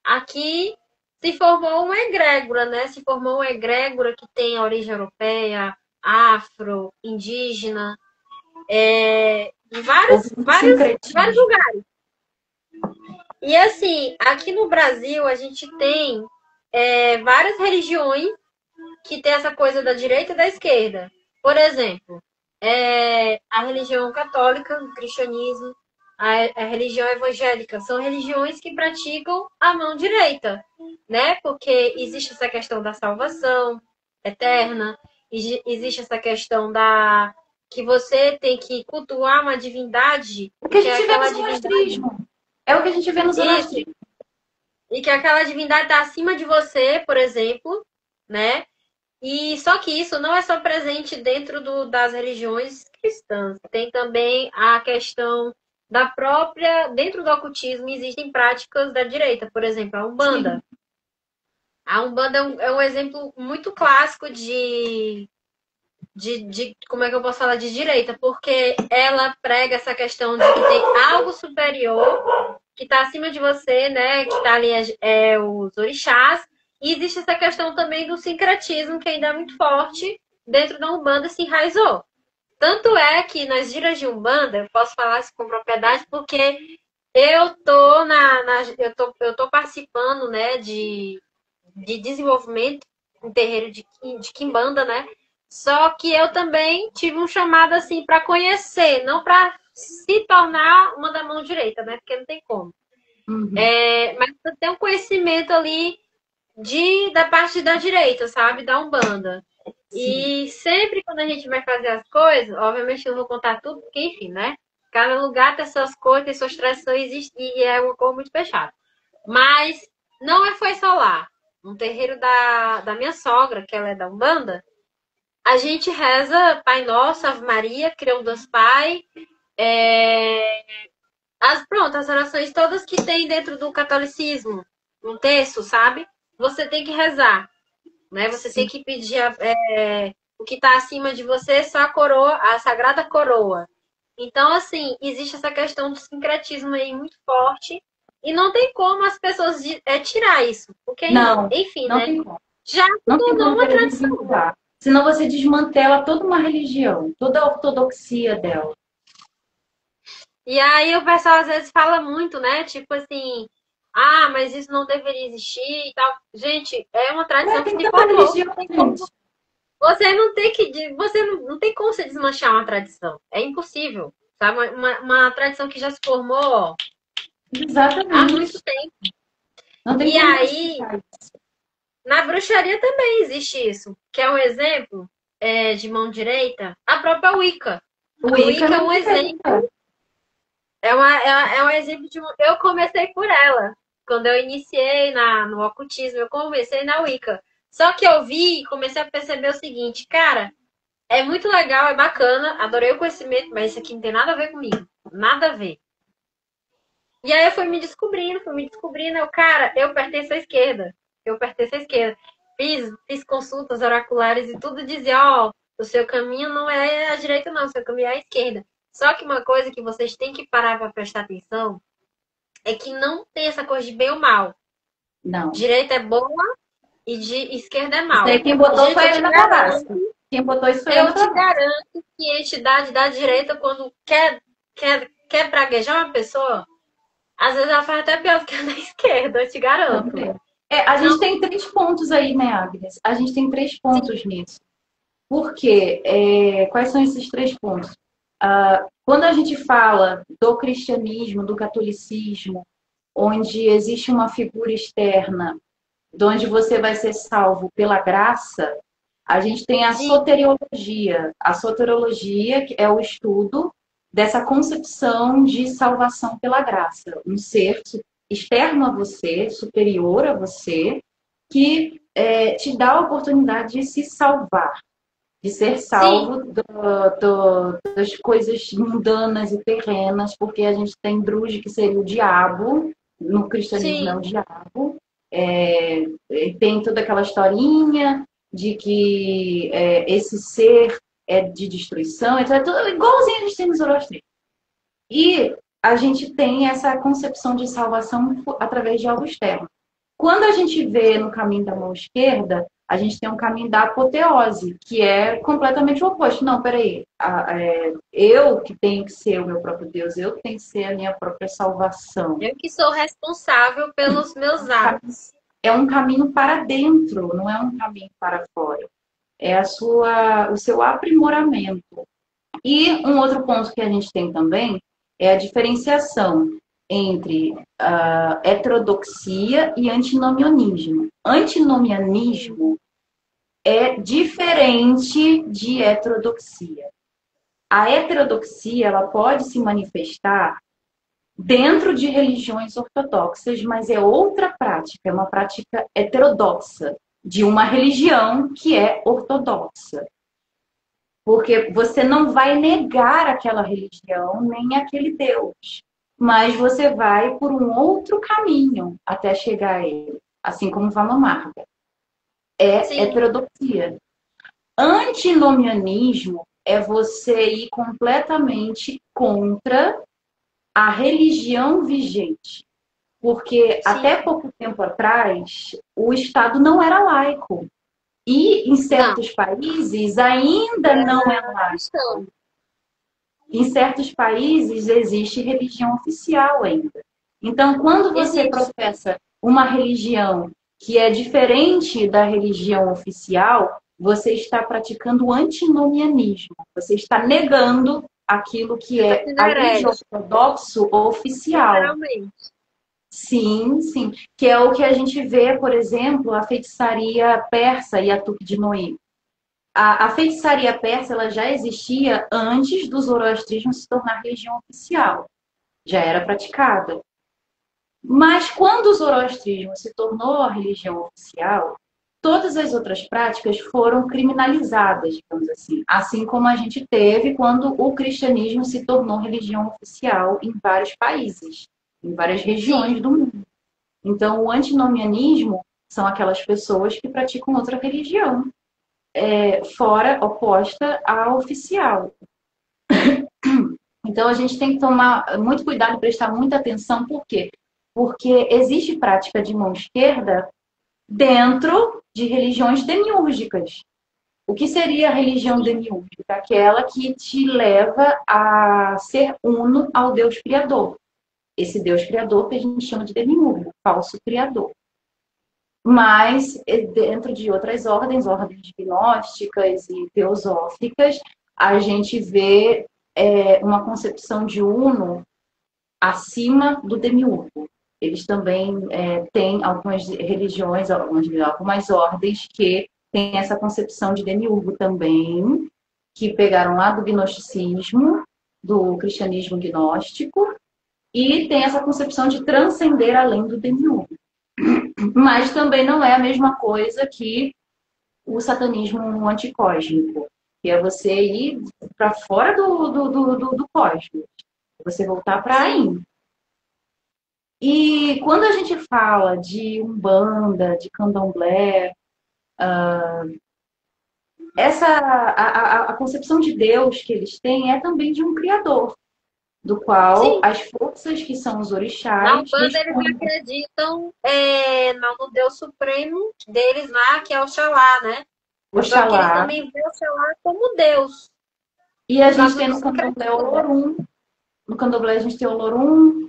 aqui se formou uma egrégora, né? Se formou uma egrégora que tem a origem europeia, afro, indígena, de vários lugares. E assim, aqui no Brasil a gente tem várias religiões que tem essa coisa da direita e da esquerda. Por exemplo, a religião católica, o cristianismo, a religião evangélica, são religiões que praticam a mão direita, né? Porque existe essa questão da salvação eterna, existe essa questão que você tem que cultuar uma divindade, O que a gente vê no zoroastrismo. É o que a gente vê no zoroastrismo. E que aquela divindade está acima de você, por exemplo, né? E só que isso não é só presente dentro das religiões cristãs. Tem também a questão da própria... Dentro do ocultismo existem práticas da direita. Por exemplo, a Umbanda. Sim. A Umbanda é um exemplo muito clássico de como é que eu posso falar, de direita, porque ela prega essa questão de que tem algo superior que está acima de você, né? Que está ali os orixás. E existe essa questão também do sincretismo, que ainda é muito forte dentro da Umbanda, se enraizou. Tanto é que nas giras de Umbanda, eu posso falar isso com propriedade, porque eu tô eu tô participando, né, de desenvolvimento em terreiro de Quimbanda, né? Só que eu também tive um chamado assim para conhecer, não para se tornar uma da mão direita, né? Porque não tem como. Uhum. Mas eu tenho um conhecimento ali da parte da direita, sabe? Da Umbanda. Sim. E sempre quando a gente vai fazer as coisas, obviamente eu não vou contar tudo, porque enfim, né? Cada lugar tem suas coisas, tem suas tradições e é uma coisa muito fechada. Mas não foi só lá. No terreiro da minha sogra, que ela é da Umbanda, a gente reza Pai Nosso, Ave Maria, Criou Deus Pai. É... Pronto, as orações todas que tem dentro do catolicismo, um texto, sabe? Você tem que rezar, né? Você tem Sim. que pedir o que está acima de você, só a coroa, a Sagrada Coroa. Então, assim, existe essa questão do sincretismo aí muito forte e não tem como as pessoas tirar isso, porque, Não, enfim, não né? tem como. Já se Não tem tornou como uma querer tradição. desvincular. Senão você desmantela toda uma religião, toda a ortodoxia dela. E aí o pessoal às vezes fala muito, né? Tipo assim, ah, mas isso não deveria existir e tal. Gente, é uma Ué, tradição que tem se tanta formou. religião, gente. Você não tem que. Você não tem como você desmanchar uma tradição. É impossível. Sabe? Uma tradição que já se formou, ó, há muito Exatamente. tempo. Não tem E como aí, justificar isso. na bruxaria também existe isso. Que é um exemplo de mão direita, a própria Wicca. O A Ica Wicca é não um aceita. exemplo. É um exemplo de. Eu comecei por ela. Quando eu iniciei no ocultismo, eu comecei na Wicca. Só que eu vi e comecei a perceber o seguinte, cara, é muito legal, é bacana, adorei o conhecimento, mas isso aqui não tem nada a ver comigo. Nada a ver. E aí eu fui me descobrindo, cara, eu pertenço à esquerda. Eu pertenço à esquerda. Fiz consultas oraculares e tudo dizia, ó, o seu caminho não é a direita, não, o seu caminho é a esquerda. Só que uma coisa que vocês têm que parar para prestar atenção é que não tem essa coisa de bem ou mal. Não. Direita é boa e de esquerda é Isso aí mal. quem botou Gente, foi a Helena Blavatsky. Quem botou isso foi a eu Helena te Blavatsky. garanto que a entidade da direita, quando quer praguejar uma pessoa, às vezes ela faz até pior do que a da esquerda, eu te garanto. Também. A Então, gente tem três pontos aí, né, Agnes? A gente tem três pontos nisso. Por quê? Quais são esses três pontos? Quando a gente fala do cristianismo, do catolicismo, onde existe uma figura externa, de onde você vai ser salvo pela graça, a gente tem a sim, soteriologia. A soteriologia é o estudo dessa concepção de salvação pela graça. Um ser externo a você, superior a você, que te dá a oportunidade de se salvar, de ser sim, salvo das coisas mundanas e terrenas, porque a gente tem Drude, que seria o diabo, no cristianismo é sim, o diabo, tem toda aquela historinha de que esse ser é de destruição, etc. Tudo igualzinho a gente tem no Zoroastrismo. E a gente tem essa concepção de salvação através de algo externo. Quando a gente vê no caminho da mão esquerda, a gente tem um caminho da apoteose, que é completamente o oposto. Não, peraí, eu que tenho que ser o meu próprio Deus, eu que tenho que ser a minha própria salvação. eu que sou responsável pelos meus atos. É um caminho para dentro, não é um caminho para fora. É o seu aprimoramento. E um outro ponto que a gente tem também é a diferenciação entre heterodoxia e antinomianismo. Antinomianismo é diferente de heterodoxia. A heterodoxia ela pode se manifestar dentro de religiões ortodoxas, mas é outra prática, é uma prática heterodoxa de uma religião que é ortodoxa. Porque você não vai negar aquela religião nem aquele Deus, mas você vai por um outro caminho até chegar a ele, assim como Vama Marga. É Sim, heterodoxia. Antinomianismo é você ir completamente contra a religião vigente. Porque Sim. até pouco tempo atrás, o Estado não era laico. E em Não, certos países ainda não é era laico. cristão. Em certos países existe religião oficial ainda. Então, quando você Existe. professa uma religião que é diferente da religião oficial, você está praticando o antinomianismo. Você está negando aquilo que Você está é sendo a Igreja herege, ortodoxo oficial. literalmente. Sim, sim. Que é o que a gente vê, por exemplo, a feitiçaria persa e a Tupinambá. A feitiçaria persa ela já existia antes do zoroastrismo se tornar religião oficial. Já era praticada. Mas quando o zoroastrismo se tornou a religião oficial, todas as outras práticas foram criminalizadas, digamos assim. Assim como a gente teve quando o cristianismo se tornou religião oficial em vários países, em várias Sim, regiões do mundo. Então, o antinomianismo são aquelas pessoas que praticam outra religião, fora, oposta à oficial. Então, a gente tem que tomar muito cuidado e prestar muita atenção, por quê? Porque existe prática de mão esquerda dentro de religiões demiúrgicas. O que seria a religião sim, demiúrgica? Aquela que te leva a ser uno ao Deus Criador. Esse Deus Criador que a gente chama de demiurgo, falso criador. Mas dentro de outras ordens, ordens gnósticas e teosóficas, a gente vê uma concepção de uno acima do demiurgo. Eles também têm algumas religiões, algumas ordens que têm essa concepção de demiurgo também, que pegaram lá do gnosticismo, do cristianismo gnóstico, e tem essa concepção de transcender além do demiurgo. Mas também não é a mesma coisa que o satanismo anticósmico, que é você ir para fora do cosmos, você voltar para sim. aí. E quando a gente fala de Umbanda, de Candomblé, a concepção de Deus que eles têm é também de um Criador, do qual Sim. as forças que são os Na orixás Umbanda, eles respondem. acreditam no Deus Supremo deles lá, que é Oxalá, né? Só que eles Oxalá. também veem Oxalá como Deus, E a por gente causa tem do no Candomblé o sincretismo. Olorum. No Candomblé a gente tem o Olorum,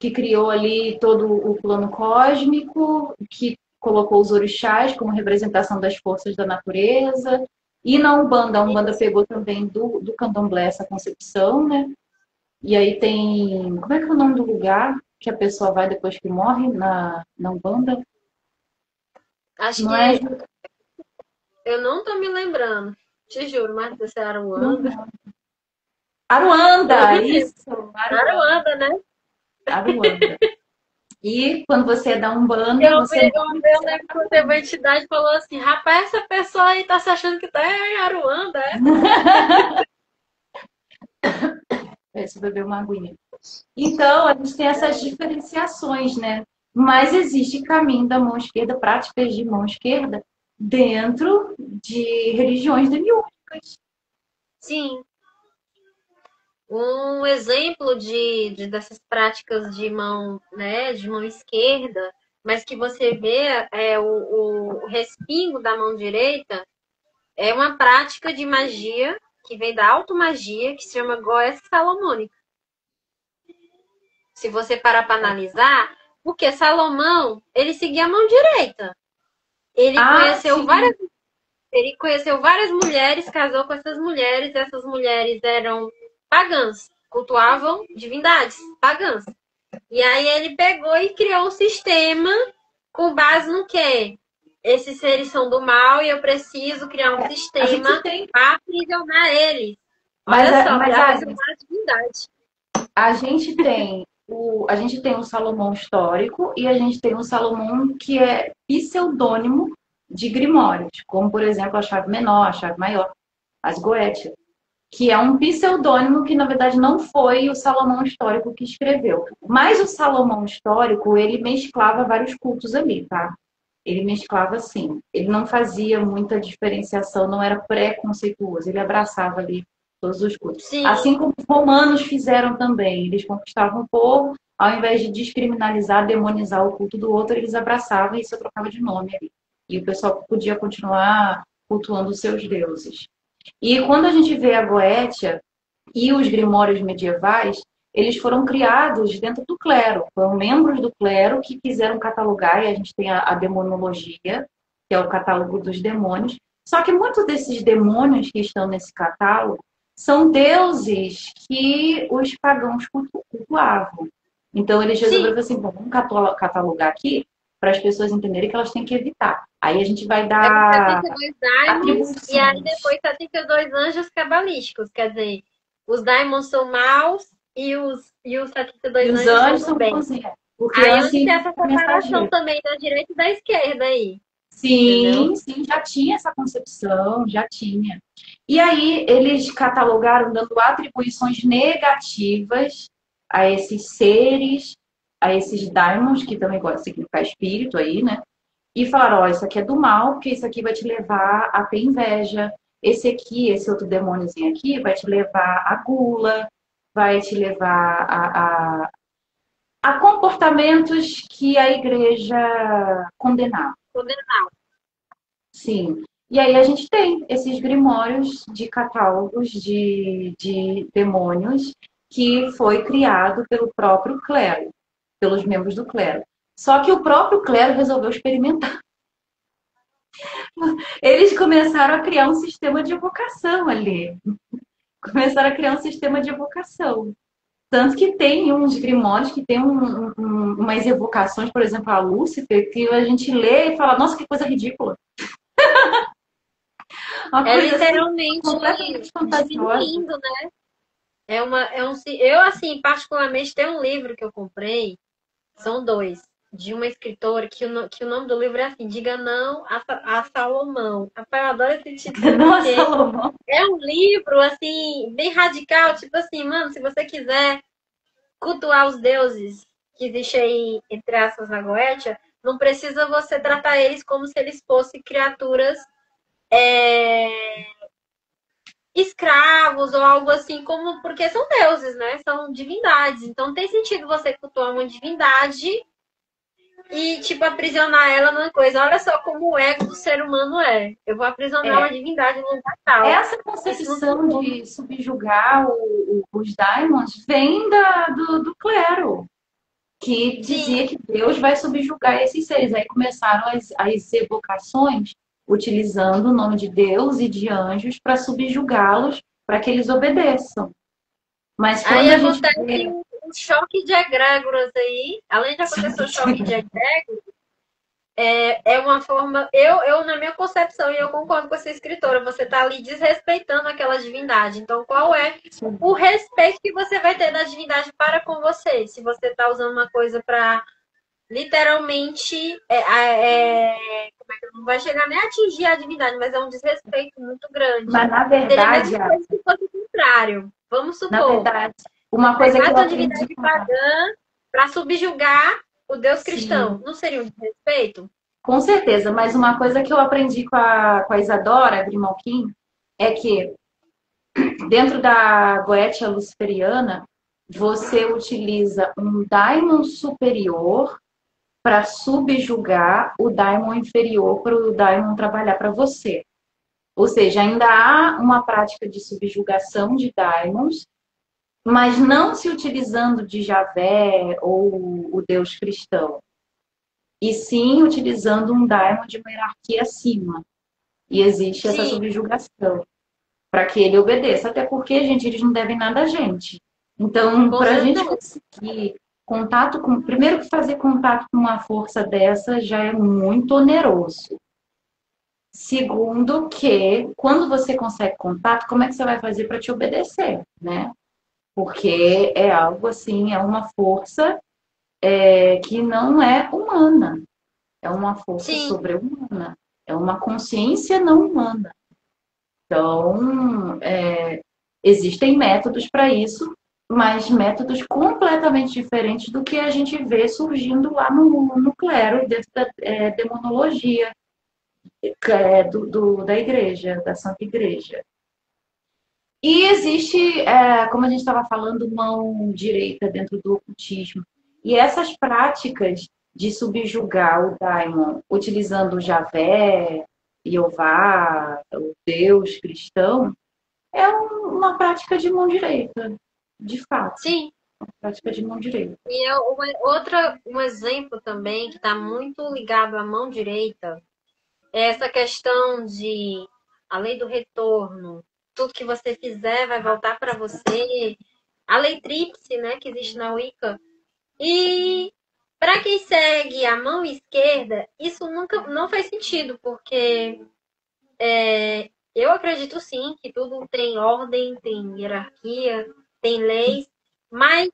que criou ali todo o plano cósmico, que colocou os orixás como representação das forças da natureza. E na Umbanda, a Umbanda Isso. pegou também do Candomblé essa concepção, né? E aí tem. Como é que é o nome do lugar que a pessoa vai depois que morre na Umbanda? Acho Não é. que eu não tô me lembrando, te juro, mas você era Aruanda. Não Aruanda! me lembro. Isso! Aruanda! Aruanda, né? Aruanda. E quando você é da Umbanda, Eu, você eu, morre. eu lembro que teve uma entidade falou assim: rapaz, essa pessoa aí tá se achando que tá em Aruanda, é? Você bebeu uma aguinha. Então, a gente tem essas diferenciações, né? Mas existe caminho da mão esquerda, práticas de mão esquerda, dentro de religiões demiúrgicas. Sim. Um exemplo dessas práticas de mão, né, de mão esquerda, mas que você vê o respingo da mão direita, é uma prática de magia que vem da automagia, que se chama Goécia Salomônica. Se você parar para analisar, porque Salomão, ele seguia a mão direita. Ele Ah, conheceu sim. várias, ele conheceu várias mulheres, casou com essas mulheres eram pagãs, cultuavam divindades pagãs. E aí ele pegou e criou um sistema com base no quê? Esses seres são do mal e eu preciso criar um A gente sistema tem. para aprisionar eles. Mas, Olha só, mas para Agnes, aprisionar a divindade. a gente tem o Salomão histórico e a gente tem o Salomão que é pseudônimo de grimórios, como, por exemplo, a chave menor, a chave maior, as Goétias, que é um pseudônimo que, na verdade, não foi o Salomão histórico que escreveu. Mas o Salomão histórico, ele mesclava vários cultos ali, tá? Ele mesclava assim. Ele não fazia muita diferenciação, não era preconceituoso. Ele abraçava ali todos os cultos. Sim, Assim como os romanos fizeram também. Eles conquistavam o povo, ao invés de descriminalizar, demonizar o culto do outro, eles abraçavam e se trocava de nome ali. E o pessoal podia continuar cultuando os seus deuses. E quando a gente vê a Goétia e os grimórios medievais, eles foram criados dentro do clero. Foram membros do clero que quiseram catalogar, e a gente tem a demonologia, que é o catálogo dos demônios. Só que muitos desses demônios que estão nesse catálogo são deuses que os pagãos cultuavam. Então, eles resolveram assim, bom, vamos catalogar aqui para as pessoas entenderem que elas têm que evitar. Aí a gente vai é com dar 72 daimons e aí atribuições. depois 72 anjos cabalísticos. Quer dizer, os daimons são maus e os E 72 os anjos são anjos do são bem. cozinheiros, porque Aí onde assim, tem essa separação mensageiro. também da direita e da esquerda aí, entendeu? Sim, sim, já tinha essa concepção, já tinha. E aí eles catalogaram dando atribuições negativas a esses seres, a esses daimons, que também pode significar espírito aí, né? E falaram, ó, isso aqui é do mal, porque isso aqui vai te levar a ter inveja. Esse aqui, esse outro demôniozinho aqui, vai te levar a gula, vai te levar a comportamentos que a igreja condenava. Condenar. Sim. E aí a gente tem esses grimórios de catálogos de demônios que foi criado pelo próprio clero, pelos membros do clero. Só que o próprio clero resolveu experimentar. Eles começaram a criar um sistema de evocação ali. Começaram a criar um sistema de evocação. Tanto que tem uns grimórios que tem umas evocações, por exemplo, a Lúcifer, que a gente lê e fala, nossa, que coisa ridícula. Uma É coisa assim, literalmente completamente fantasiosa. diminuindo, né? Eu, assim, particularmente, tem um livro que eu comprei, são dois, de uma escritora que o nome do livro é assim, Diga Não a Salomão. Rapaz, eu adoro esse título Nossa, porque Salomão. é um livro, assim, bem radical, tipo assim, mano, se você quiser cultuar os deuses que existem aí, entre aspas, na Goétia, não precisa você tratar eles como se eles fossem criaturas escravos ou algo assim, como porque são deuses, né? São divindades. Então não tem sentido você cultuar uma divindade e, tipo, aprisionar ela numa coisa. Olha só como o ego do ser humano é. Eu vou aprisionar uma É, divindade num lugar tal. essa Isso não concepção de subjugar os daimons vem do clero, que Sim. dizia que Deus vai subjugar esses seres. Aí começaram as evocações utilizando o nome de Deus e de anjos para subjugá-los, para que eles obedeçam. Mas Aí quando a gente acontece vê. um choque de egrégoras aí. Além de acontecer o choque de egrégoras, é uma forma. Na minha concepção, e eu concordo com essa escritora, você está ali desrespeitando aquela divindade. Então, qual é o respeito que você vai ter da divindade para com você? Se você está usando uma coisa para literalmente. Como é que não vai chegar nem a atingir a divindade, mas é um desrespeito muito grande. Mas na Seria a verdade, mesma coisa se fosse o contrário. Vamos na supor. verdade, uma Você coisa que mata eu uma aprendi divindade com a. pagã para subjugar o Deus cristão. Sim, Não seria um desrespeito? com certeza, mas uma coisa que eu aprendi com a Isadora Grimalkin é que dentro da Goetia luciferiana, você utiliza um daimon superior para subjugar o daimon inferior para o daimon trabalhar para você. Ou seja, ainda há uma prática de subjugação de daimons, mas não se utilizando de Javé ou o Deus cristão, e sim utilizando um daimon de uma hierarquia acima. E existe essa Sim, subjugação para que ele obedeça. Até porque, gente, eles não devem nada a gente. Então, com para a gente certeza. conseguir contato com. Primeiro que fazer contato com uma força dessa já é muito oneroso. Segundo que, quando você consegue contato, como é que você vai fazer para te obedecer, né? Porque é algo assim, é uma força que não é humana. É uma força Sim, sobre-humana. É uma consciência não humana. Então, existem métodos para isso, mas métodos completamente completamente diferentes do que a gente vê surgindo lá no clero, dentro da demonologia da igreja, da Santa Igreja. E existe, como a gente estava falando, mão direita dentro do ocultismo. E essas práticas de subjugar o daimon utilizando o Javé, Jeová, o Deus cristão, é uma prática de mão direita, de fato. Sim. Uma prática de mão direita. E um exemplo também que está muito ligado à mão direita é essa questão de a lei do retorno. Tudo que você fizer vai voltar para você. A lei tríplice, né, que existe na Wicca. E para quem segue a mão esquerda, isso nunca não faz sentido, porque eu acredito sim que tudo tem ordem, tem hierarquia, tem leis, mas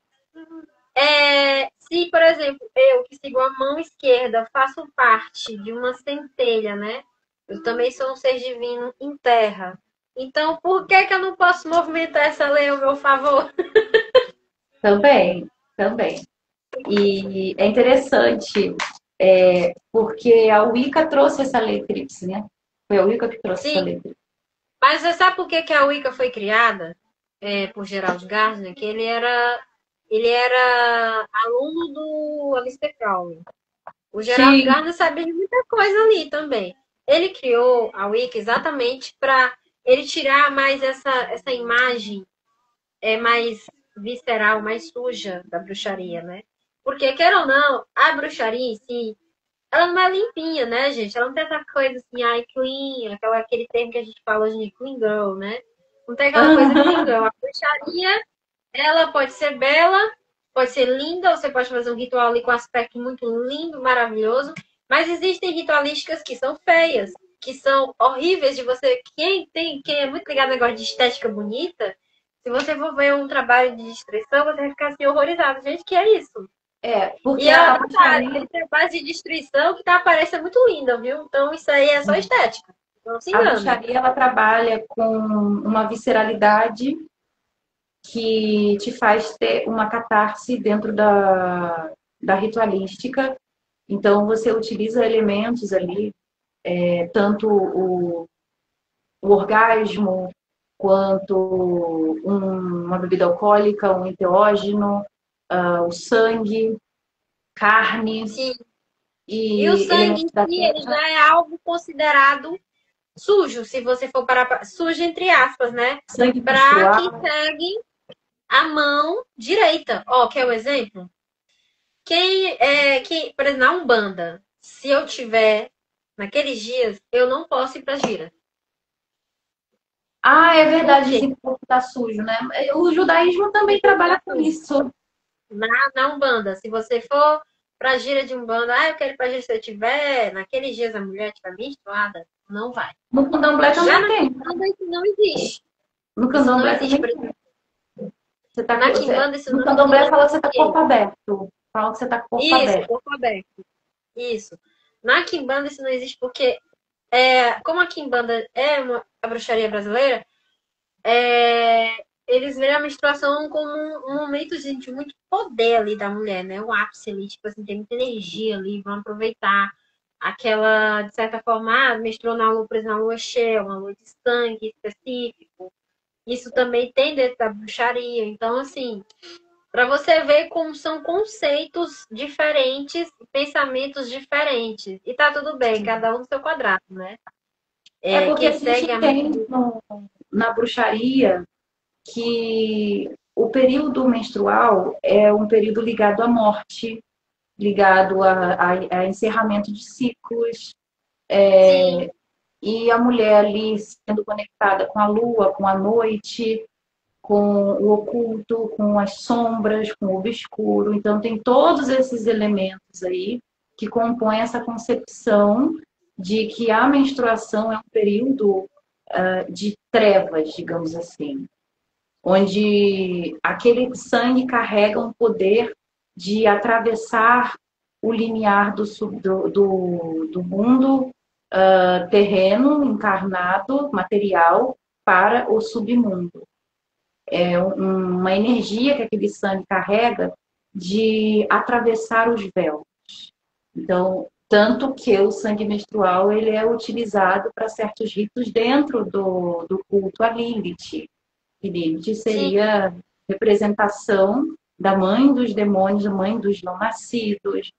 se, por exemplo, eu que sigo a mão esquerda faço parte de uma centelha, né? Eu também sou um ser divino em terra. Então, por que eu não posso movimentar essa lei ao meu favor? Também, também. E é interessante, porque a Wicca trouxe essa lei tríplice, né? Foi a Wicca que trouxe essa Sim, lei tríplice. mas você sabe por que a Wicca foi criada? Por Gerald Gardner, que ele era aluno do Aleister Crowley. O Gerald Sim. Gardner sabia de muita coisa ali também. Ele criou a Wicca exatamente para ele tirar mais essa imagem mais visceral, mais suja da bruxaria, né? Porque, quer ou não, a bruxaria em si, ela não é limpinha, né, gente? Ela não tem essa coisa assim, ai, clean, aquele termo que a gente fala hoje de clean girl, né? Não tem aquela coisa clean girl. A bruxaria, ela pode ser bela, pode ser linda, você pode fazer um ritual ali com aspecto muito lindo, maravilhoso, mas existem ritualísticas que são feias, que são horríveis de você. Quem é muito ligado ao negócio de estética bonita, se você for ver um trabalho de destruição, você vai ficar assim horrorizado. Gente, que é isso? Porque E ela a bruxaria... tem base de destruição que tá aparecendo muito linda, viu? Então isso aí é só estética. Não se A engane. bruxaria, ela trabalha com uma visceralidade que te faz ter uma catarse dentro da ritualística. Então, você utiliza elementos ali, tanto o orgasmo, quanto uma bebida alcoólica, um enteógeno, o sangue, carne Sim. E o e sangue em elementos da si, ele terra. já é algo considerado sujo, se você for parar sujo entre aspas, né? Sangue Para quem menstrual. segue a mão direita. Ó, quer o exemplo? Por exemplo, na Umbanda, se eu tiver naqueles dias, eu não posso ir pra gira. Ah, é Por verdade, quê? dizem que o corpo está sujo, né? O judaísmo também trabalha com isso. Na Umbanda, se você for pra gira de Umbanda, eu quero ir pra gira se eu tiver, naqueles dias a mulher estiver menstruada, não vai. No candomblé Já também na tem. Quimbanda isso não existe. No Isso não candomblé existe. também Por tem. exemplo, na Você, Quimbanda isso no não candomblé existe. fala que você está Por quê? corpo aberto. Fala que você está corpo Isso, aberto. corpo aberto. Isso. Na Quimbanda isso não existe porque, como a Quimbanda é a bruxaria brasileira, eles veem a menstruação como um momento de muito poder ali da mulher, né? O ápice ali, tipo assim, tem muita energia ali, vão aproveitar aquela, de certa forma, menstruou na lua, por exemplo, na lua cheia, uma lua de sangue específico. Isso também tem dentro da bruxaria. Então, assim, para você ver como são conceitos diferentes, pensamentos diferentes. E tá tudo bem, cada um no seu quadrado, né? Porque Quem a segue gente a tem na bruxaria que o período menstrual é um período ligado à morte, ligado a encerramento de ciclos, Sim, e a mulher ali sendo conectada com a lua, com a noite, com o oculto, com as sombras, com o obscuro. Então, tem todos esses elementos aí que compõem essa concepção de que a menstruação é um período de trevas, digamos assim, onde aquele sangue carrega um poder de atravessar o limiar do mundo terreno, encarnado, material, para o submundo. É uma energia que aquele sangue carrega de atravessar os véus. Então, tanto que o sangue menstrual ele é utilizado para certos ritos dentro do culto a Lilith. E Lilith Sim, seria representação da mãe dos demônios, da mãe dos não nascidos,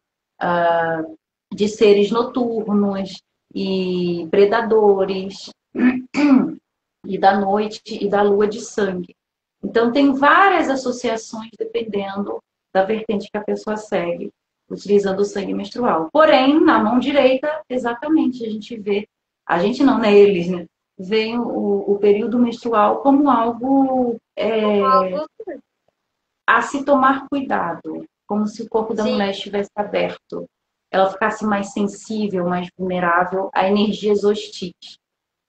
de seres noturnos e predadores, e da noite e da lua de sangue. Então, tem várias associações dependendo da vertente que a pessoa segue, utilizando o sangue menstrual. Porém, na mão direita, exatamente, a gente não, né? Eles, né? Veem o período menstrual como algo algo a se tomar cuidado, como se o corpo da sim, mulher estivesse aberto, ela ficasse mais sensível, mais vulnerável a energias hostis,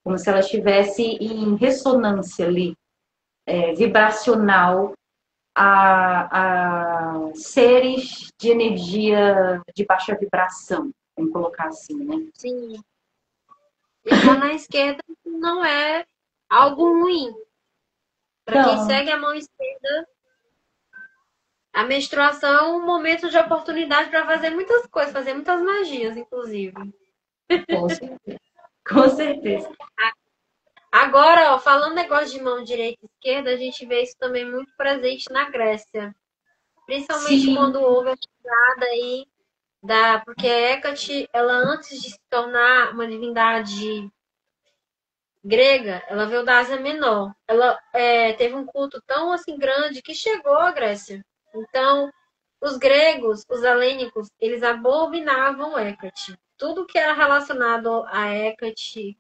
como se ela estivesse em ressonância ali, vibracional a seres de energia de baixa vibração, vamos colocar assim, né? sim. E já na esquerda não é algo ruim. Para quem Então, segue a mão esquerda, a menstruação é um momento de oportunidade para fazer muitas coisas, fazer muitas magias, inclusive. com certeza. Com certeza. Agora, ó, falando negócio de mão direita e esquerda, a gente vê isso também muito presente na Grécia. Principalmente Sim, quando houve a chegada aí porque a Hecate, ela antes de se tornar uma divindade grega, ela veio da Ásia Menor. Ela teve um culto tão assim grande que chegou à Grécia. Então, os gregos, os helênicos, eles abominavam Hecate. Tudo que era relacionado a Hecate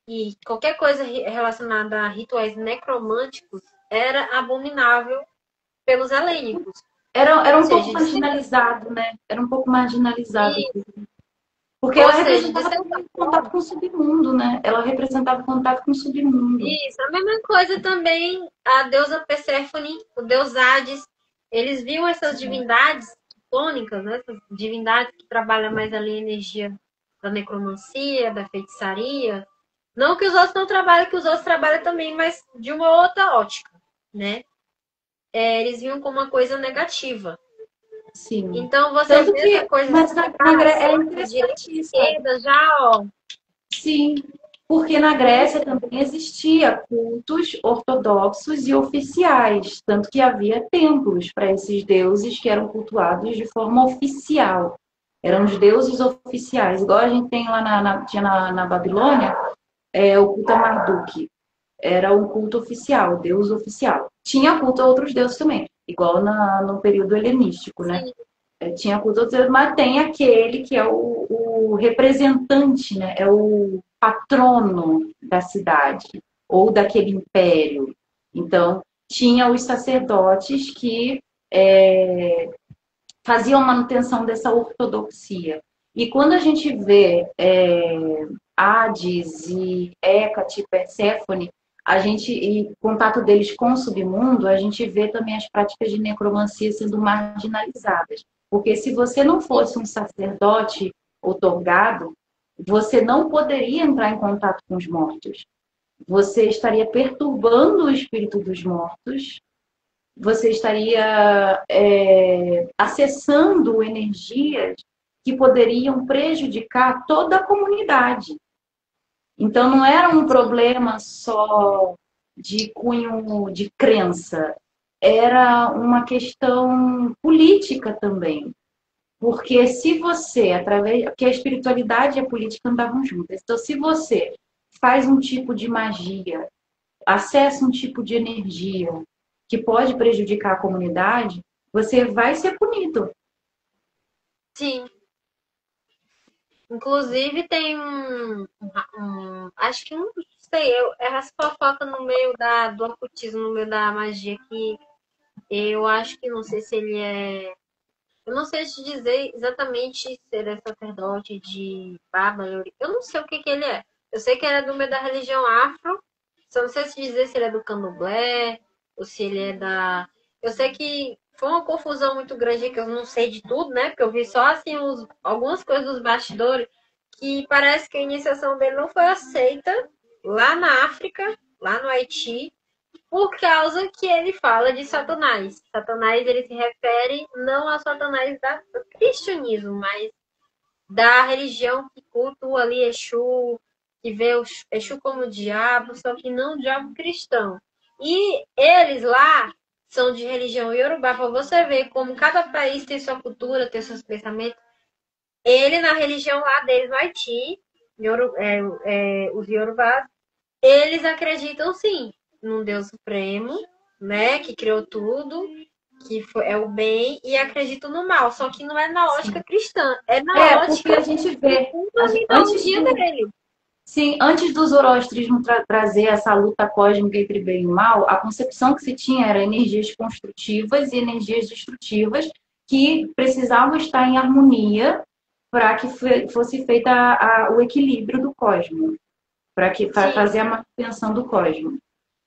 e qualquer coisa relacionada a rituais necromânticos era abominável pelos helênicos. era Ou um pouco seja, marginalizado, né? Era um pouco marginalizado. de, Porque ou ela seja, de representava certa também o contato forma, com o submundo, né? Ela representava o contato com o submundo. isso. A mesma coisa também a deusa Perséfone, o deus Hades. Eles viam essas divindades tônicas, né? Essas divindades que trabalham mais ali a energia da necromancia, da feitiçaria. Não que os outros não trabalhem, que os outros trabalham também, mas de uma outra ótica, né? Eles viam como uma coisa negativa. Sim. Então você Tanto vê essa que, coisa de mas é separação de direita interessante e isso, sabe? esquerda, já, ó. Sim, porque na Grécia também existia cultos ortodoxos e oficiais, tanto que havia templos para esses deuses que eram cultuados de forma oficial. Eram os deuses oficiais, igual a gente tem lá tinha na Babilônia, o culto a Marduk. Era um culto oficial, deus oficial. Tinha culto a outros deuses também, igual no período helenístico, né? Sim, Tinha culto a outros deuses, mas tem aquele que é o representante, né? É o patrono da cidade ou daquele império. Então, tinha os sacerdotes que faziam manutenção dessa ortodoxia. E quando a gente vê Hades e Hécate, Perséfone, a gente, e contato deles com o submundo, a gente vê também as práticas de necromancia sendo marginalizadas. Porque se você não fosse um sacerdote otorgado, você não poderia entrar em contato com os mortos. Você estaria perturbando o espírito dos mortos, você estaria acessando energias que poderiam prejudicar toda a comunidade. Então, não era um problema só de cunho de crença, era uma questão política também. Porque se você, porque a espiritualidade e a política andavam juntas. Então, se você faz um tipo de magia, acessa um tipo de energia que pode prejudicar a comunidade, você vai ser punido. sim. Inclusive tem acho que não sei, é as fofocas no meio do ocultismo, no meio da magia que eu acho que não sei se ele é. Eu não sei te dizer exatamente se ele é sacerdote de Bábara. Eu não sei o que ele é. Eu sei que ele é do meio da religião afro. Só não sei se dizer se ele é do candomblé ou se ele é da. Eu sei que foi uma confusão muito grande que eu não sei de tudo, né? Porque eu vi só assim algumas coisas dos bastidores que parece que a iniciação dele não foi aceita lá na África, lá no Haiti. por causa que ele fala de Satanás. Satanás, ele se refere não a Satanás do cristianismo, mas da religião que cultua ali Exu, que vê o Exu como diabo, só que não o diabo cristão. E eles lá são de religião Yorubá, para você ver como cada país tem sua cultura, tem seus pensamentos. Ele, na religião lá deles, no Haiti, os Yorubás, eles acreditam sim num Deus Supremo, né, que criou tudo, é o bem, e acreditam no mal, só que não é na ótica Sim. cristã, é na Porque ótica a gente vê, da antes mitologia dele. sim, antes do zoroastrismo trazer essa luta cósmica entre bem e mal, a concepção que se tinha era energias construtivas e energias destrutivas que precisavam estar em harmonia para que fosse feita o equilíbrio do cosmos, para que Sim, fazer a manutenção do cosmos,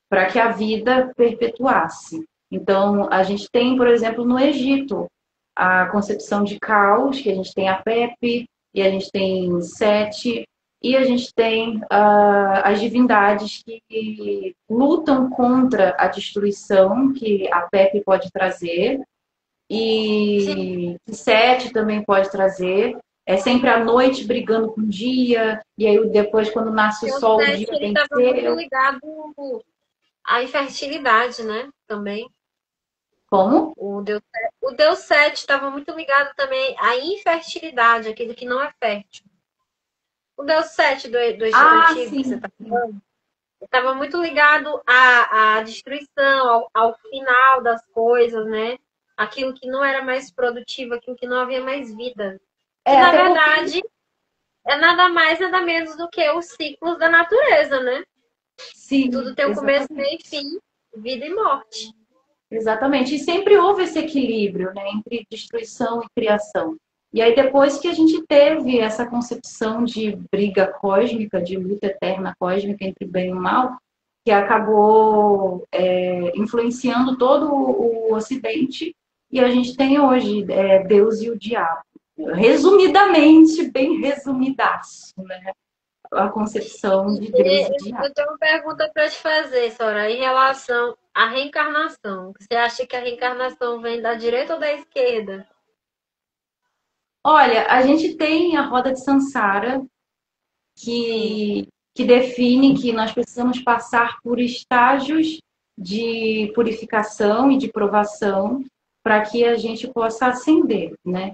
para que a vida perpetuasse. Então, a gente tem, por exemplo, no Egito, a concepção de caos, que a gente tem a Pepe, e a gente tem Sete, e a gente tem as divindades que lutam contra a destruição que a Pepe pode trazer, sim. e que Sete também pode trazer. É sempre a noite brigando com o dia, e aí depois, quando nasce o Porque o sol, o dia Sete, ele estava muito venceu. ligado à infertilidade, né, também. Como? O Deus Sete estava muito ligado também à infertilidade, aquilo que não é fértil. O Deus Sete do Egito Ah, Antigo, que você sim. está falando, estava muito ligado à destruição, ao final das coisas, né? Aquilo que não era mais produtivo, aquilo que não havia mais vida. Que, na Até porque, verdade, é nada mais, nada menos do que os ciclos da natureza, né? sim, Tudo tem um começo, exatamente. meio e fim, vida e morte. Exatamente. E sempre houve esse equilíbrio, né, entre destruição e criação. E aí, depois que a gente teve essa concepção de briga cósmica, de luta eterna cósmica entre bem e mal, que acabou influenciando todo o Ocidente, e a gente tem hoje Deus e o diabo. Resumidamente, bem resumidaço, né? A concepção de Deus e diabo. Eu tenho uma pergunta para te fazer, Sora, em relação à reencarnação. Você acha que a reencarnação vem da direita ou da esquerda? Olha, a gente tem a roda de Sansara, Sim. que define que nós precisamos passar por estágios de purificação e de provação para que a gente possa ascender, né?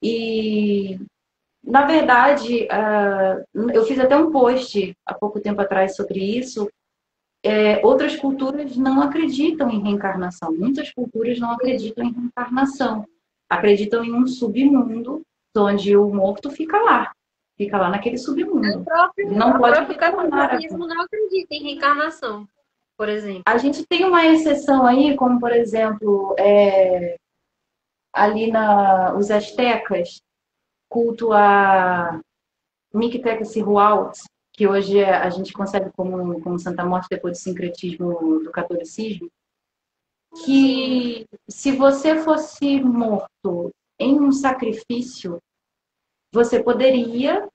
E, na verdade, eu fiz até um post há pouco tempo atrás sobre isso. Outras culturas não acreditam em reencarnação. Muitas culturas não acreditam em reencarnação. Acreditam em um submundo onde o morto fica lá naquele submundo. Não O pode próprio retornar. catolicismo não acredita em reencarnação, por exemplo. A gente tem uma exceção aí, como por exemplo, ali os astecas, culto a Micteca-Cihualt, que hoje a gente concebe como Santa Morte depois do sincretismo do catolicismo, Sim. que se você fosse morto em um sacrifício, você poderia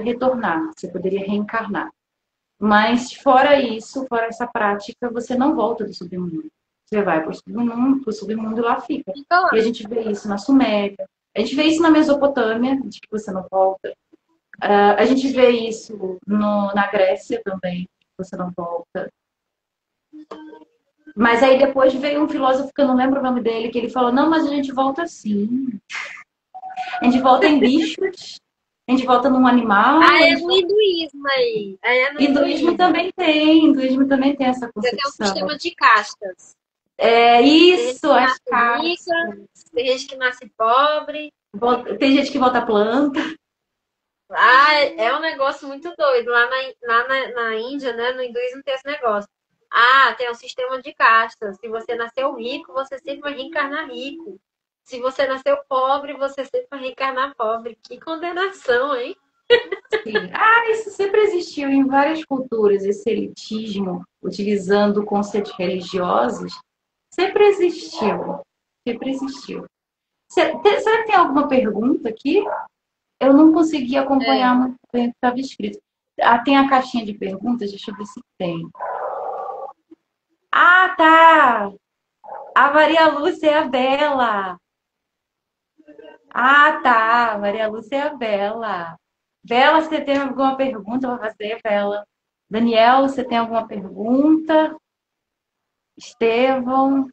retornar, você poderia reencarnar. Mas fora isso, fora essa prática, você não volta do submundo. Você vai para o submundo e lá fica. Fica lá. E a gente vê isso na Suméria, a gente vê isso na Mesopotâmia, de que você não volta. A gente vê isso na Grécia também, que você não volta. Mas aí depois veio um filósofo que eu não lembro o nome dele, que ele falou, não, mas a gente volta sim. A gente volta em bichos, a gente volta num animal, Ah, a é gente no volta... hinduísmo aí. Aí é no Hinduísmo hinduísmo. também tem, hinduísmo também tem essa Você tem um concepção. sistema de castas. É Tem gente isso, que as nasce castas. rica, tem gente que nasce pobre. Tem gente que volta planta. Ah, é um negócio muito doido. Lá na Índia, né, no hinduísmo tem esse negócio. Ah, tem um sistema de castas. Se você nasceu rico, você sempre vai reencarnar rico. Se você nasceu pobre, você sempre vai reencarnar pobre. Que condenação, hein? Sim. Isso sempre existiu em várias culturas, esse elitismo, utilizando conceitos religiosos, sempre existiu. Sempre existiu. Será que tem alguma pergunta aqui? Eu não consegui acompanhar É. muito bem o que estava escrito. Tem a caixinha de perguntas, deixa eu ver se tem. Ah, tá! A Maria Lúcia é a Bela. Ah, tá! Maria Lúcia é a Bela. Bela, você tem alguma pergunta para fazer, Bela? Daniel, você tem alguma pergunta? Estevão?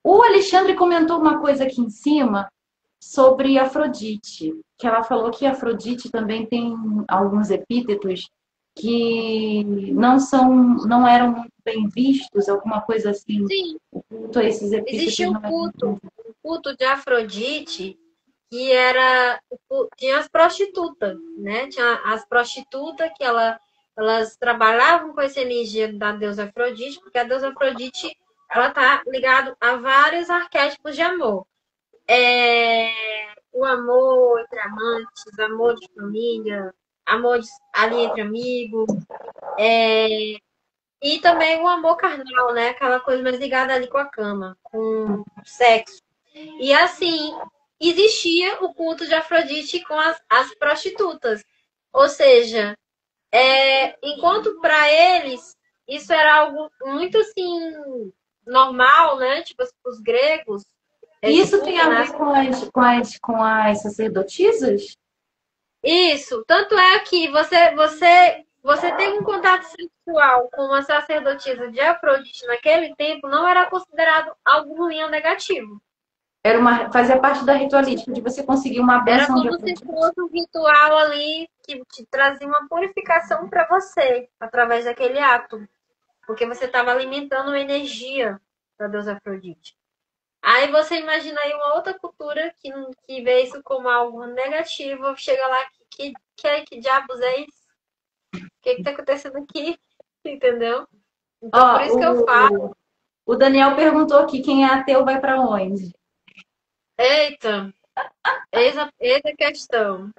O Alexandre comentou uma coisa aqui em cima sobre Afrodite, que ela falou que Afrodite também tem alguns epítetos que não eram muito bem vistos, alguma coisa assim. Sim, O culto a esses epítetos existia não é muito. o culto de Afrodite, que era tinha as prostitutas, né? Tinha as prostitutas que elas trabalhavam com essa energia da deusa Afrodite, porque a deusa Afrodite ela tá ligado a vários arquétipos de amor. O amor entre amantes, amor de família, ali entre amigos, e também o amor carnal, né? Aquela coisa mais ligada ali com a cama, com o sexo. E assim, existia o culto de Afrodite com as prostitutas. Ou seja, enquanto para eles isso era algo muito assim normal, né? Tipo, os gregos, esse Isso tem culto, a né? ver com as sacerdotisas? Isso, tanto é que você ter um contato sexual com uma sacerdotisa de Afrodite naquele tempo não era considerado algo ruim ou negativo. Fazia parte da ritualística de você conseguir uma Era benção de como se Afrodite. fosse um ritual ali que te trazia uma purificação para você através daquele ato, porque você estava alimentando a energia da deusa Afrodite. Aí você imagina aí uma outra cultura que vê isso como algo negativo, chega lá, que diabos é isso? O que está acontecendo aqui? Entendeu? Então, por Ó, isso que eu falo, o Daniel perguntou aqui, quem é ateu vai para onde? eita, eis a questão.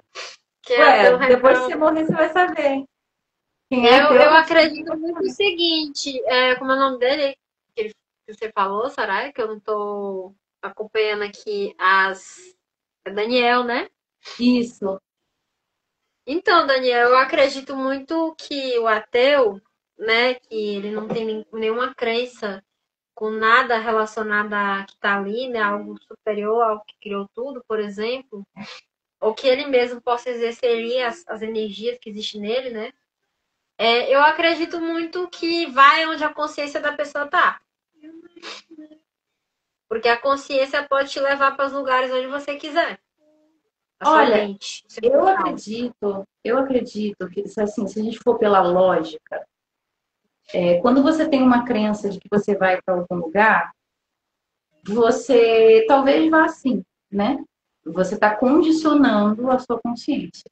Que é Ué, ateu vai depois que pra... você morrer, você vai saber. Quem é ateu Eu vai saber. acredito muito o seguinte, como é o nome dele que você falou, Sarai, que eu não tô acompanhando aqui as... É Daniel, né? Isso. Então, Daniel, eu acredito muito que o ateu, né, que ele não tem nenhuma crença com nada relacionado a que está ali, né, algo superior ao que criou tudo, por exemplo, ou que ele mesmo possa exercer ali as energias que existem nele, né? Eu acredito muito que vai onde a consciência da pessoa tá. Porque a consciência pode te levar para os lugares onde você quiser. A sua Olha, mente, o seu eu mental. acredito que, assim, se a gente for pela lógica, quando você tem uma crença de que você vai para algum lugar, você talvez vá assim, né? Você está condicionando a sua consciência.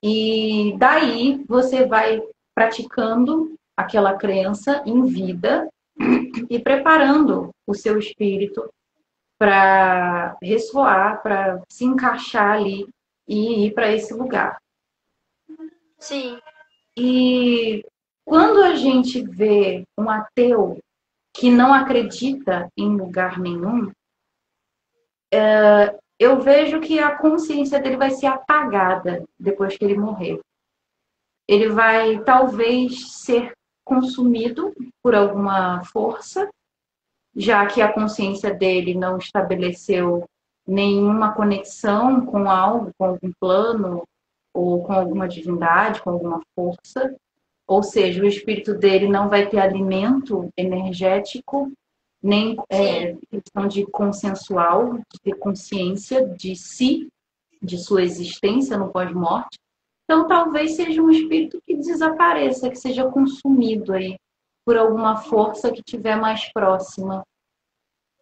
E daí você vai praticando aquela crença em vida e preparando o seu espírito para ressoar, para se encaixar ali e ir para esse lugar. Sim, E quando a gente vê um ateu que não acredita em lugar nenhum, eu vejo que a consciência dele vai ser apagada depois que ele morrer. Ele vai talvez ser consumido por alguma força, já que a consciência dele não estabeleceu nenhuma conexão com algo, com algum plano, ou com alguma divindade, com alguma força. Ou seja, o espírito dele não vai ter alimento energético, nem sim. questão de consensual, de ter consciência de si, de sua existência no pós-morte. Então, talvez seja um espírito que desapareça, que seja consumido aí por alguma força que estiver mais próxima.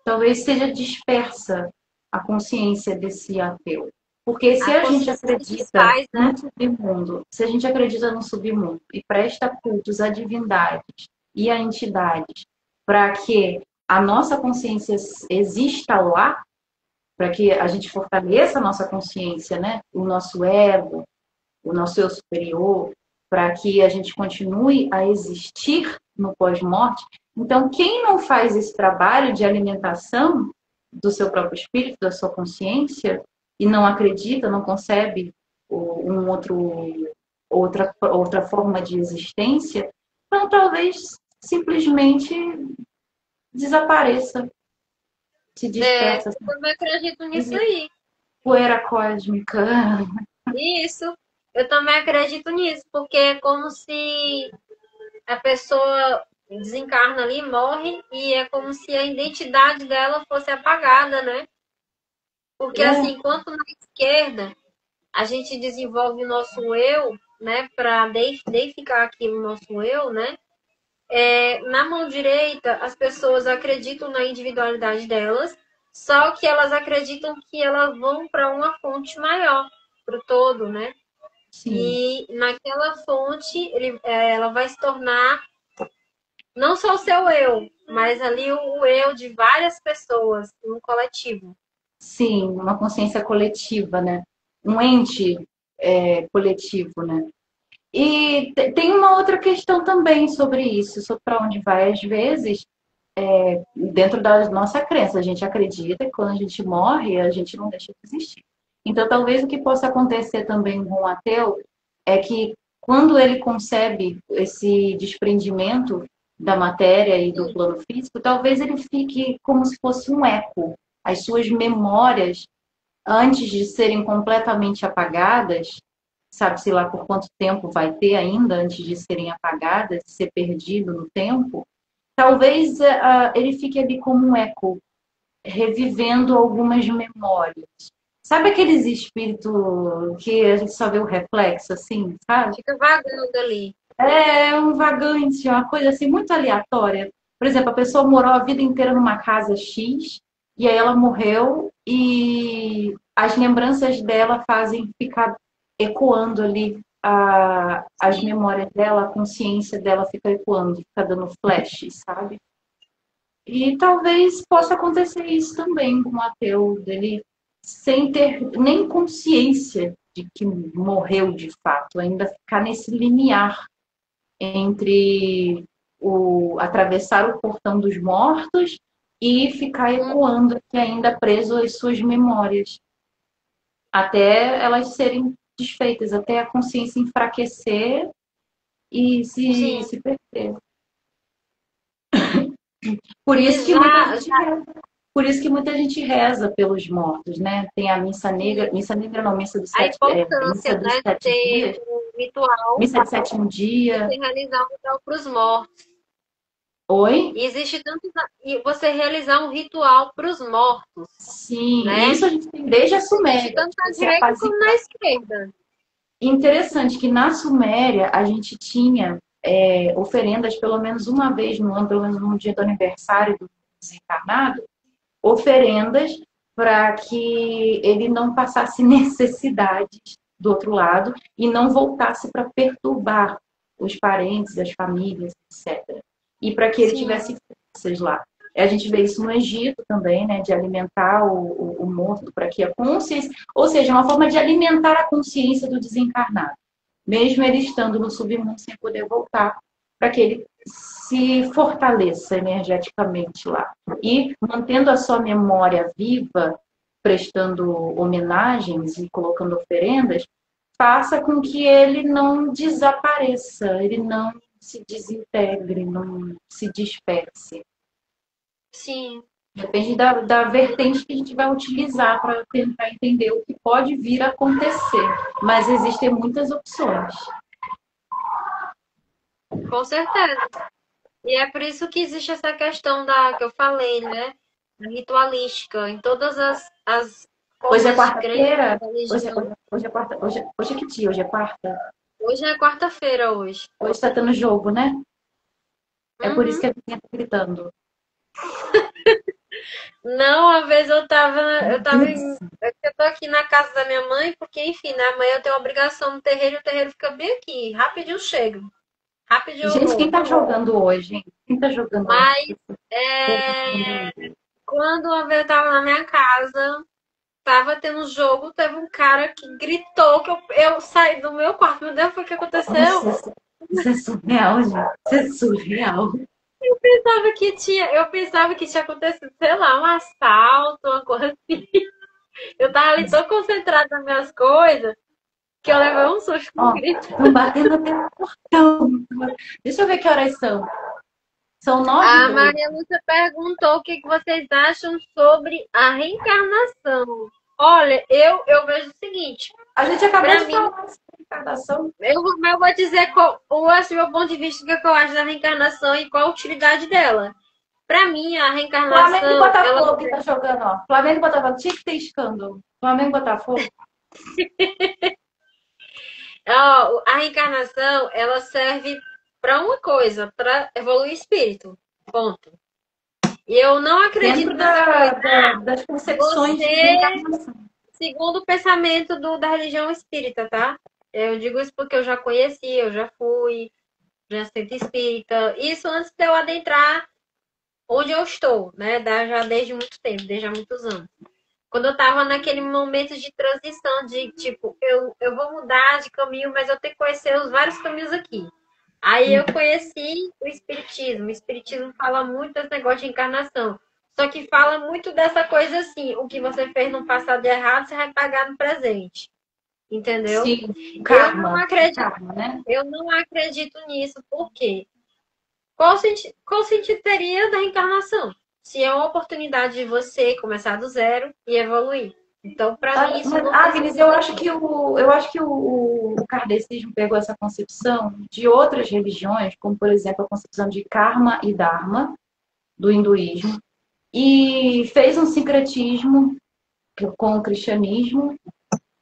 Talvez seja dispersa a consciência desse ateu. Porque se A a gente consciência se acredita desfaz, né? no submundo, se a gente acredita no submundo e presta cultos a divindades e a entidades para que a nossa consciência exista lá, para que a gente fortaleça a nossa consciência, né? O nosso ego, o nosso eu superior, para que a gente continue a existir no pós-morte. Então, quem não faz esse trabalho de alimentação do seu próprio espírito, da sua consciência, e não acredita, não concebe outra forma de existência, então talvez simplesmente desapareça, se É, dispersa, eu também acredito nisso aí. poeira cósmica. Isso. Eu também acredito nisso, porque é como se a pessoa desencarna ali, morre, e é como se a identidade dela fosse apagada, né? Porque assim, É, enquanto na esquerda a gente desenvolve o nosso eu, né, para deificar aqui o nosso eu, né? Na mão direita, as pessoas acreditam na individualidade delas, só que elas acreditam que elas vão para uma fonte maior, para o todo, né? sim. E naquela fonte, ela vai se tornar não só o seu eu, mas ali o eu de várias pessoas, um coletivo. Sim, uma consciência coletiva, né? Um ente coletivo, né? E tem uma outra questão também sobre isso, sobre para onde vai. Às vezes, dentro da nossa crença, a gente acredita que quando a gente morre, a gente não deixa de existir. Então, talvez o que possa acontecer também com o ateu é que quando ele concebe esse desprendimento da matéria e do plano físico, talvez ele fique como se fosse um eco. As suas memórias, antes de serem completamente apagadas, sabe-se lá por quanto tempo vai ter ainda antes de serem apagadas, ser perdido no tempo, talvez ele fique ali como um eco, revivendo algumas memórias. Sabe aqueles espíritos que a gente só vê o reflexo, assim, sabe? Fica vagando ali. É um vagante, uma coisa assim muito aleatória. Por exemplo, a pessoa morou a vida inteira numa casa X e aí ela morreu e as lembranças dela fazem ficar ecoando ali as memórias dela, a consciência dela fica ecoando, fica dando flashes, sabe? E talvez possa acontecer isso também com o ateu, dele sem ter nem consciência de que morreu de fato, ainda ficar nesse limiar entre atravessar o portão dos mortos e ficar ecoando aqui ainda preso às suas memórias, até elas serem desfeitas, até a consciência enfraquecer e Sim. se perder. Por E isso que muita já, gente reza. Por isso que muita gente reza pelos mortos, né? Tem a missa negra não, a importância, missa dos né, de sete ter dias, um ritual, missa de sétimo dia. você realizar um ritual para os mortos. Oi? E existe tanto e você realizar um ritual para os mortos, Sim, e né? isso a gente tem desde a Existe Suméria, tanto tipo, na esse direita como na apaziguar. esquerda. Interessante que na Suméria a gente tinha oferendas pelo menos uma vez no ano, pelo menos no dia do aniversário do desencarnado, oferendas para que ele não passasse necessidades do outro lado e não voltasse para perturbar os parentes, as famílias, etc. E para que ele Sim, tivesse forças lá. A gente vê isso no Egito também, né, de alimentar o morto para que a consciência, ou seja, uma forma de alimentar a consciência do desencarnado, mesmo ele estando no submundo sem poder voltar, para que ele se fortaleça energeticamente lá. E mantendo a sua memória viva, prestando homenagens e colocando oferendas, faça com que ele não desapareça, ele não se desintegre, não se disperse. sim, Depende da vertente que a gente vai utilizar para tentar entender o que pode vir a acontecer. Mas existem muitas opções. com certeza. E é por isso que existe essa questão da que eu falei, né? Ritualística, em todas as Hoje é formas de crença, quarta-feira? religião. Hoje é quarta, hoje é que dia? Hoje é quarta? Hoje é quarta-feira hoje. Hoje está tendo jogo, né? É por isso Uhum. que a vizinha tá gritando. Não, uma vez eu tô aqui na casa da minha mãe, porque, enfim, né, amanhã eu tenho obrigação no terreiro e o terreiro fica bem aqui. Rapidinho eu chego. Rapidinho eu Gente, quem vou. tá jogando hoje, hein? Quem tá jogando hoje? Mas quando uma vez eu tava na minha casa, tava tendo um jogo, teve um cara que gritou que eu saí do meu quarto. Meu Deus, foi o que aconteceu? Nossa, isso é surreal, gente. Isso é surreal. Eu pensava que tinha acontecido, sei lá, um assalto, uma coisa assim. Eu tava ali tão concentrada nas minhas coisas que eu levei um susto com um Ó, grito. estão batendo até no portão. Deixa eu ver que horas são. São nove A dois. Maria Lúcia perguntou o que que vocês acham sobre a reencarnação. Olha, eu vejo o seguinte, A gente acabou para de mim, falar sobre reencarnação. eu vou dizer qual assim, o meu ponto de vista, o que eu acho da reencarnação e qual a utilidade dela. Para mim, a Flamengo e reencarnação, ela Botafogo que tá jogando, ó. Flamengo e Botafogo. Tinha que ter escândalo. Flamengo e Botafogo. a reencarnação, ela serve para uma coisa, para evoluir o espírito. Ponto. E eu não acredito Dentro nessa coisa. das concepções de Você, reencarnação. segundo o pensamento da religião espírita, tá? Eu digo isso porque eu já conheci, eu já fui, já senti espírita. Isso antes de eu adentrar onde eu estou, né? Já desde muito tempo, desde há muitos anos. Quando eu tava naquele momento de transição, de tipo, eu vou mudar de caminho, mas eu tenho que conhecer os vários caminhos aqui. Aí eu conheci o Espiritismo. O Espiritismo fala muito desse negócio de encarnação. Só que fala muito dessa coisa assim, o que você fez no passado de errado, você vai pagar no presente. Entendeu? Sim, Eu não karma. acredito, Karma, né? eu não acredito nisso. Por quê? Qual o sentido teria da reencarnação? Se é uma oportunidade de você começar do zero e evoluir. Então, para mim, isso Mas, não faz Agnes, sentido. eu acho que o kardecismo pegou essa concepção de outras religiões, como, por exemplo, a concepção de karma e dharma, do hinduísmo, e fez um sincretismo com o cristianismo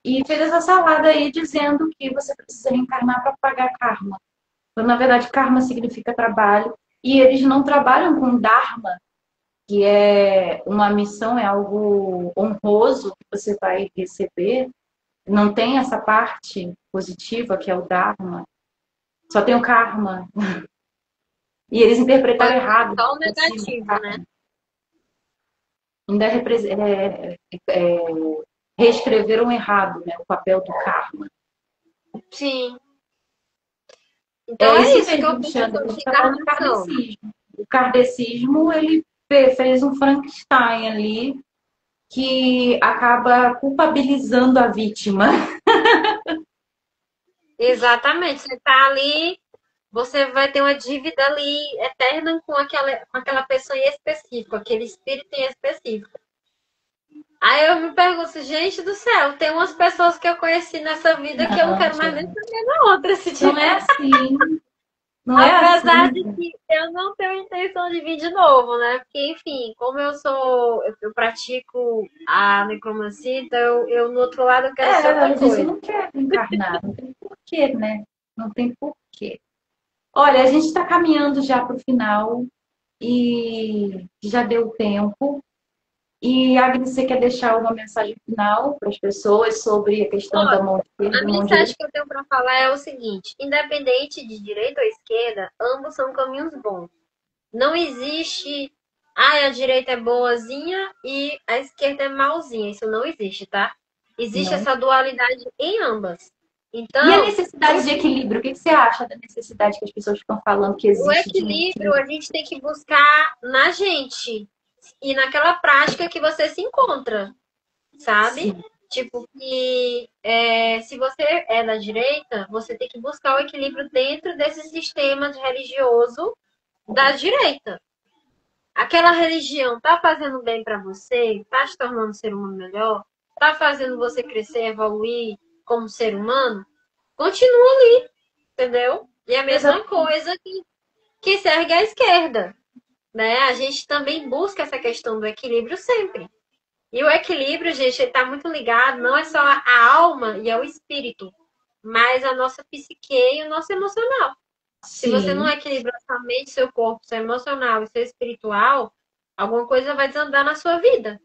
e fez essa salada aí dizendo que você precisa reencarnar para pagar karma. Então, na verdade, karma significa trabalho, e eles não trabalham com dharma, que é uma missão, é algo honroso que você vai receber. Não tem essa parte positiva que é o dharma, só tem o karma. E eles interpretaram errado. Só o negativo, né? Ainda reescreveram errado, né, o papel do karma. Sim. Então é isso que eu penso Alexandre, sobre você está falando do reencarnação. kardecismo. O kardecismo, ele fez um Frankenstein ali que acaba culpabilizando a vítima. Exatamente. Você tá ali, você vai ter uma dívida ali eterna com aquela pessoa em específico, aquele espírito em específico. Aí eu me pergunto, gente do céu, tem umas pessoas que eu conheci nessa vida que eu não quero mais nem saber na outra, se Não tiver. é assim. Não é Apesar assim. de que eu não tenho intenção de vir de novo, né? Porque, enfim, como eu pratico a necromancia, então eu no outro lado eu quero ser A outra gente coisa. não quer encarnar, não tem porquê, né? Não tem porquê. Olha, a gente está caminhando já para o final e já deu tempo. E, Agnes, você quer deixar uma mensagem final para as pessoas sobre a questão da Olha, mão esquerda a e mão mensagem direita? que eu tenho para falar é o seguinte: independente de direita ou esquerda, ambos são caminhos bons. Não existe, a direita é boazinha e a esquerda é malzinha. Isso não existe, tá? Existe Não. essa dualidade em ambas. E a Então, necessidade de equilíbrio? O que você acha da necessidade que as pessoas ficam falando que o existe de um equilíbrio a equilíbrio? gente tem que buscar na gente e naquela prática que você se encontra, sabe? Sim. Tipo, que se você é da direita, você tem que buscar o equilíbrio dentro desse sistema religioso da direita. Aquela religião tá fazendo bem para você, tá te tornando um ser humano melhor, tá fazendo você crescer, evoluir como ser humano, continua ali, entendeu? E a mesma coisa que segue à esquerda, né? A gente também busca essa questão do equilíbrio sempre. E o equilíbrio, gente, está muito ligado, não é só a alma e ao espírito, mas a nossa psique e o nosso emocional. Se você não Sim. equilibra sua mente, seu corpo, seu emocional e seu espiritual, alguma coisa vai desandar na sua vida.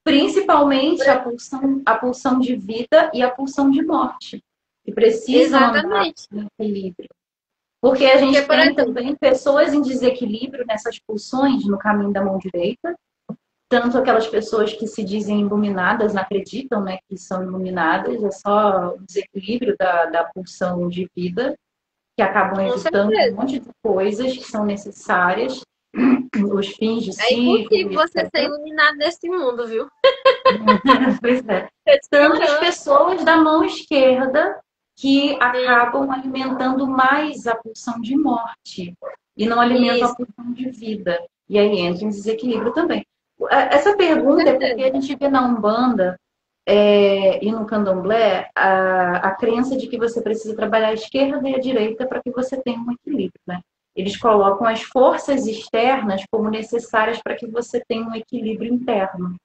Principalmente a pulsão de vida e a pulsão de morte, que precisam andar Exatamente. em equilíbrio. Porque a Porque, gente por tem exemplo, também pessoas em desequilíbrio nessas pulsões no caminho da mão direita, tanto aquelas pessoas que se dizem iluminadas, não acreditam, né, que são iluminadas, é só o desequilíbrio da pulsão de vida, que acabam com evitando um certeza, monte de coisas que são necessárias, os fins de é ciclo, impossível você ser etc. iluminado nesse mundo, viu? Pois é. Eu te Tanto as garanto. pessoas da mão esquerda que acabam alimentando mais a pulsão de morte. e não alimentam Isso, a pulsão de vida. E aí entra em desequilíbrio também. Essa com pergunta é porque a certeza. gente vê na Umbanda e no Candomblé a crença de que você precisa trabalhar a esquerda e a direita para que você tenha um equilíbrio, né? Eles colocam as forças externas como necessárias para que você tenha um equilíbrio interno.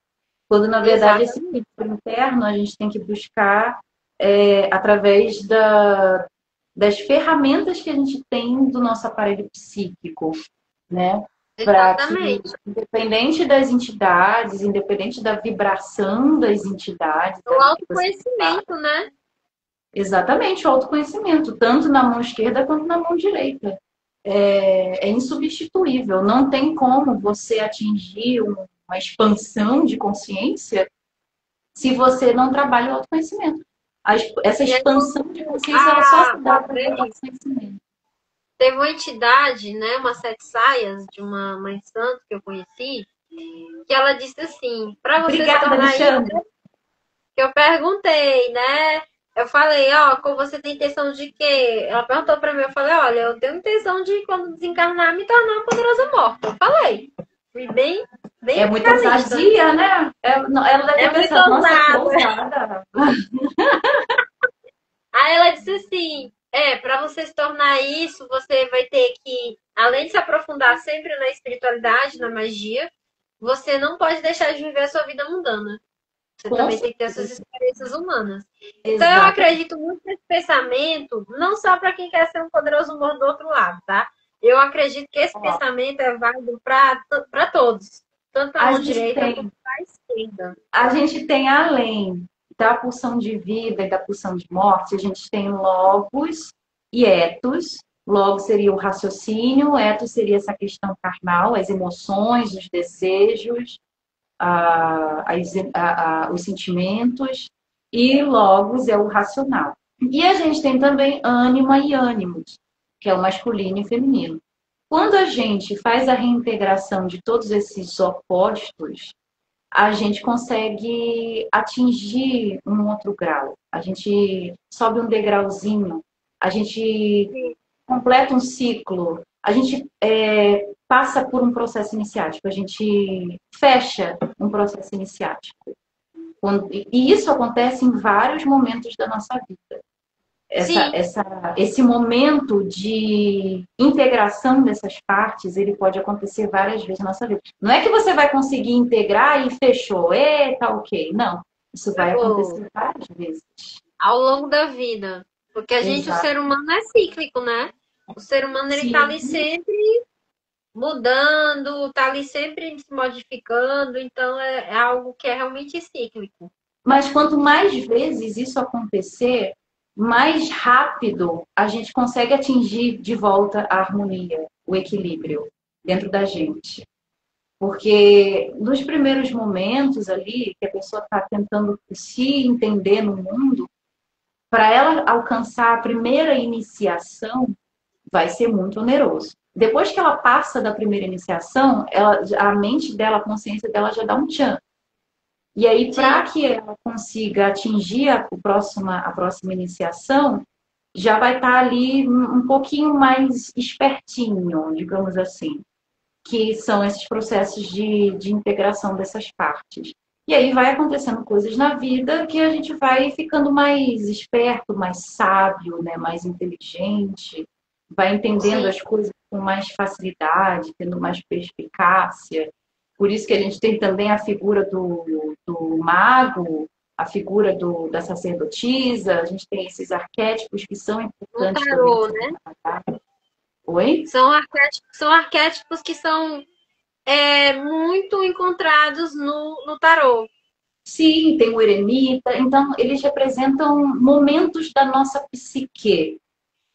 Quando, na verdade, esse Exatamente. equilíbrio interno a gente tem que buscar através das ferramentas que a gente tem do nosso aparelho psíquico, né? Para que, Exatamente. independente das entidades, independente da vibração das entidades O ali que você está, autoconhecimento, né? exatamente o autoconhecimento, tanto na mão esquerda quanto na mão direita. É insubstituível. Não tem como você atingir uma expansão de consciência se você não trabalha o autoconhecimento. Essa E aí, expansão de consciência ela só se dá uma através do vez, autoconhecimento. teve uma entidade, né, uma sete saias de uma mãe santa que eu conheci, que ela disse assim, para você se Obrigada, tornar isso, Alexandre. que eu perguntei, né? Eu falei, ó, como você tem intenção de quê? Ela perguntou pra mim, eu falei, olha, eu tenho intenção de, quando desencarnar, me tornar uma poderosa morta. Eu falei. Fui bem É muita realista. ousadia, né? Ela deve É ter muito pensado, nossa, que ousado. ousada. Aí ela disse assim, para você se tornar isso, você vai ter que, além de se aprofundar sempre na espiritualidade, na magia, você não pode deixar de viver a sua vida mundana. Você Com também tem que ter suas certeza. experiências humanas. Então, eu Exatamente. acredito muito nesse pensamento, não só para quem quer ser um poderoso humor do outro lado, tá? Eu acredito que esse Ó, pensamento é válido para todos, tanto para a a mão gente direita quanto tem, para a esquerda. a gente tem além da pulsão de vida e da pulsão de morte, a gente tem logos e etos. Logos seria o raciocínio, etos seria essa questão carnal, as emoções, os desejos, os sentimentos, e logos é o racional. E a gente tem também ânima e ânimos, que é o masculino e feminino. Quando a gente faz a reintegração de todos esses opostos, a gente consegue atingir um outro grau. A gente sobe um degrauzinho, a gente completa um ciclo, a gente passa por um processo iniciático, a gente fecha um processo iniciático. E isso acontece em vários momentos da nossa vida. Sim, Esse momento de integração dessas partes, ele pode acontecer várias vezes na nossa vida. Não é que você vai conseguir integrar e fechou, tá ok. Não, isso vai acabou. acontecer várias vezes. Ao longo da vida. Porque a gente, o Exato. ser humano é cíclico, né? O ser humano, ele tá ali Sim. sempre mudando, tá ali sempre se modificando, então é algo que é realmente cíclico. Mas quanto mais vezes isso acontecer, mais rápido a gente consegue atingir de volta a harmonia, o equilíbrio dentro da gente. Porque nos primeiros momentos ali, que a pessoa está tentando se entender no mundo, para ela alcançar a primeira iniciação, vai ser muito oneroso. Depois que ela passa da primeira iniciação, a mente dela, a consciência dela já dá um tchan. E aí, para Sim, que ela consiga atingir a próxima iniciação, já vai estar ali um pouquinho mais espertinho, digamos assim, que são esses processos de integração dessas partes. E aí vai acontecendo coisas na vida que a gente vai ficando mais esperto, mais sábio, né? Mais inteligente, vai entendendo sim, as coisas com mais facilidade, tendo mais perspicácia. Por isso que a gente tem também a figura do mago, a figura da sacerdotisa, a gente tem esses arquétipos que são no importantes também de tarô, ser né? trabalhados. Oi? São arquétipos que são muito encontrados no tarô. Sim, tem o eremita. Então, eles representam momentos da nossa psique,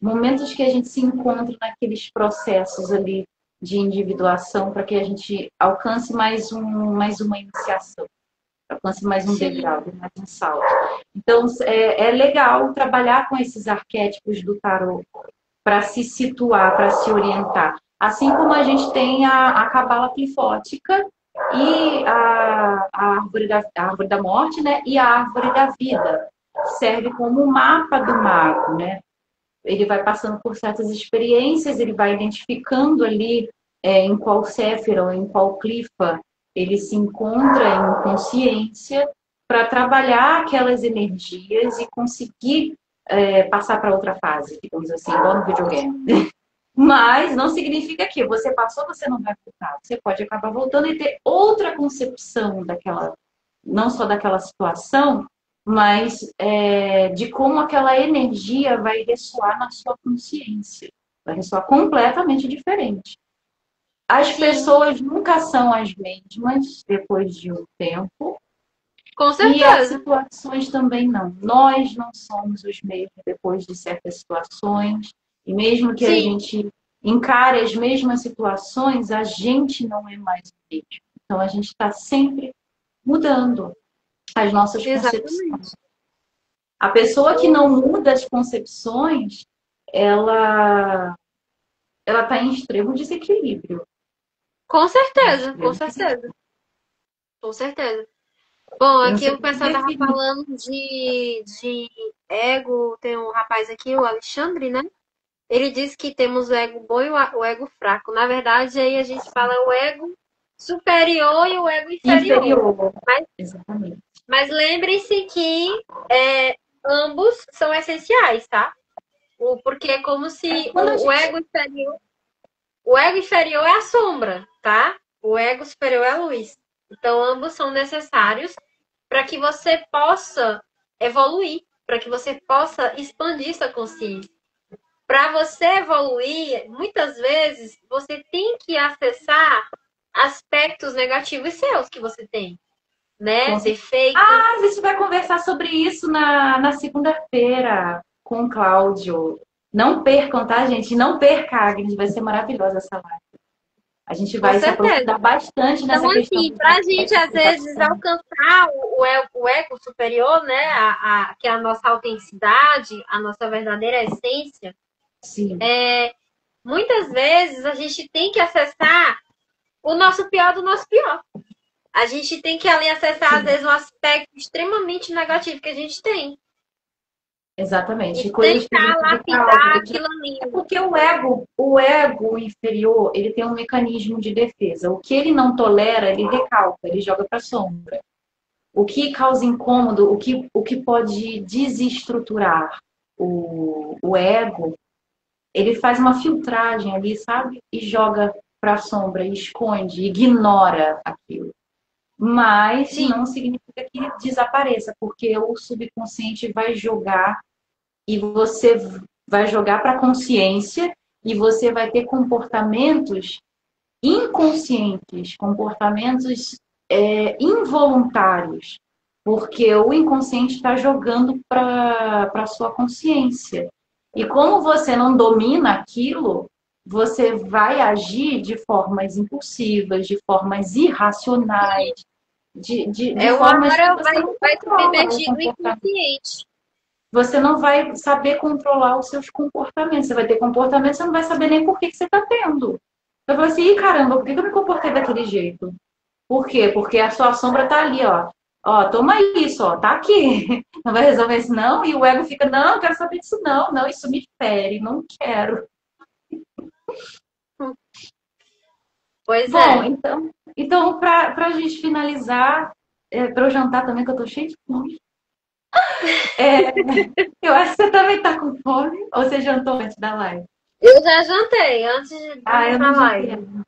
momentos que a gente se encontra naqueles processos ali de individuação para que a gente alcance mais uma iniciação, alcance mais um Sim, degrau, mais um salto. Então, é legal trabalhar com esses arquétipos do tarô para se situar, para se orientar. Assim como a gente tem a cabala clifótica e a árvore da morte, né? E a árvore da vida. Serve como um mapa do mago, né? ele vai passando por certas experiências, ele vai identificando ali em qual séfira ou em qual clifa ele se encontra em consciência para trabalhar aquelas energias e conseguir passar para outra fase, digamos assim, igual no videogame. Mas não significa que você passou, você não vai voltar. Você pode acabar voltando e ter outra concepção daquela, não só daquela situação, mas de como aquela energia vai ressoar na sua consciência. Vai ressoar completamente diferente. As Sim, pessoas nunca são as mesmas depois de um tempo. com E as certeza. situações também não. Nós não somos os mesmos depois de certas situações. E mesmo que a Sim, gente encare as mesmas situações, a gente não é mais o mesmo. Então a gente está sempre mudando as nossas exatamente. concepções. A pessoa que não muda as concepções, ela está em extremo desequilíbrio. Com Em certeza, com extremo desequilíbrio. certeza, com certeza. Bom, Eu não aqui sei o como pessoal tava definir. falando de ego. Tem um rapaz aqui, o Alexandre, né? Ele disse que temos o ego bom e o ego fraco. Na verdade, aí a gente fala o ego superior e o ego inferior. Inferior. Mas, Exatamente. mas lembre-se que ambos são essenciais, tá? Porque é como se Quando a gente o ego inferior é a sombra, tá? O ego superior é a luz. Então, ambos são necessários para que você possa evoluir, para que você possa expandir sua consciência. Para você evoluir, muitas vezes você tem que acessar aspectos negativos seus que você tem, né? Defeitos. A gente vai conversar sobre isso na segunda-feira com o Cláudio. Não percam, tá, gente? Não perca, Agnes. Vai ser maravilhosa essa live. A gente Com vai se certeza. aprofundar bastante Então, nessa questão assim, dos para a gente, às aspectos da vezes, sombra. alcançar o ego superior, né? Que é a nossa autenticidade, a nossa verdadeira essência, Sim, muitas vezes a gente tem que acessar o nosso pior do nosso pior. A gente tem que ali acessar, às sim, vezes, um aspecto extremamente negativo que a gente tem. E exatamente. Coisas que a tentar gente lapidar recalca. aquilo ali. É porque o ego inferior, ele tem um mecanismo de defesa. O que ele não tolera, ele recalca, ele joga para sombra. O que causa incômodo, o que pode desestruturar o ego, ele faz uma filtragem ali, sabe? E joga para a sombra, e esconde, ignora aquilo. Mas Sim, não significa que desapareça, porque o subconsciente vai jogar e você vai jogar para a consciência e você vai ter comportamentos inconscientes, comportamentos involuntários, porque o inconsciente está jogando para a sua consciência. E como você não domina aquilo, você vai agir de formas impulsivas, de formas irracionais, de uma formas que hora você não vai controla o submergir no comportamento. inconsciente. Você não vai saber controlar os seus comportamentos. Você vai ter comportamento, você não vai saber nem por que você está tendo. Eu falei assim, ih, caramba, por que eu me comportei daquele jeito? Por quê? Porque a sua sombra tá ali, ó. Ó, toma isso, ó, tá aqui. Não vai resolver isso, não? E o ego fica, não, não quero saber disso, não. Não, isso me fere, não quero. Pois Bom, é. então para a gente finalizar, para eu jantar também, que eu tô cheia de fome. É, eu acho que você também tá com fome. Ou você jantou antes da live? Eu já jantei antes de Ah, ir eu pra não jantei live. ainda.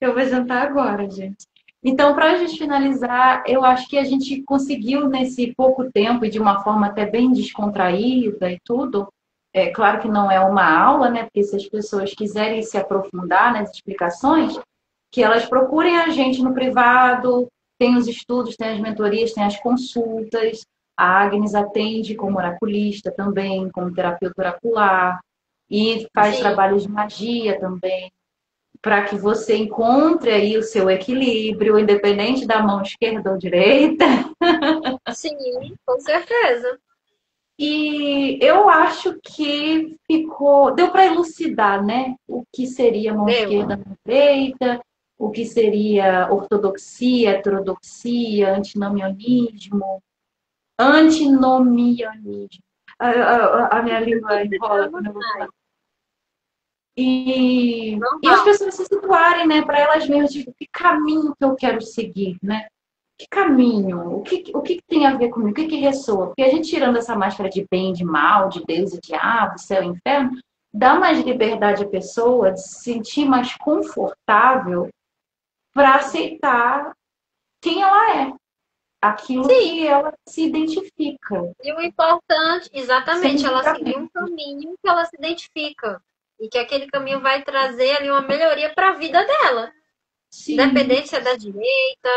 Eu vou jantar agora, gente. Então, para a gente finalizar, eu acho que a gente conseguiu, nesse pouco tempo e de uma forma até bem descontraída e tudo. É claro que não é uma aula, né? Porque se as pessoas quiserem se aprofundar nas explicações, que elas procurem a gente no privado, tem os estudos, tem as mentorias, tem as consultas. A Agnes atende como oraculista também, como terapeuta oracular, e faz Sim, trabalhos de magia também para que você encontre aí o seu equilíbrio, independente da mão esquerda ou direita. sim, com certeza. E eu acho que deu para elucidar, né? O que seria mão Deu. esquerda, mão direita, o que seria ortodoxia, heterodoxia, antinomianismo. Antinomianismo. A minha língua enrola quando eu vou falar. E as pessoas se situarem, né, para elas mesmas, tipo, que caminho que eu quero seguir, né? Que caminho? O que tem a ver comigo? O que ressoa? Porque a gente tirando essa máscara de bem, de mal, de Deus e diabo, céu e inferno, dá mais liberdade à pessoa de se sentir mais confortável para aceitar quem ela é, aquilo Sim, que ela se identifica. e o importante, exatamente, Sem ela seguir um julgamento. caminho que ela se identifica. E que aquele caminho vai trazer ali uma melhoria para a vida dela. Sim. Independente se é da direita,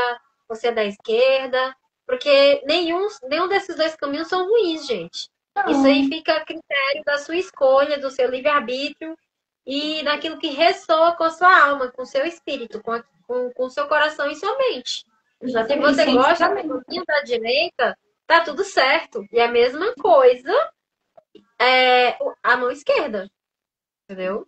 ou se é da esquerda. Porque nenhum desses dois caminhos são ruins, gente. Isso aí Não, fica a critério da sua escolha, do seu livre-arbítrio e daquilo que ressoa com a sua alma, com o seu espírito, com o seu coração e sua mente. Se exatamente. E você sem gosta do julgamento. caminho da direita, tá tudo certo. E a mesma coisa é a mão esquerda, entendeu?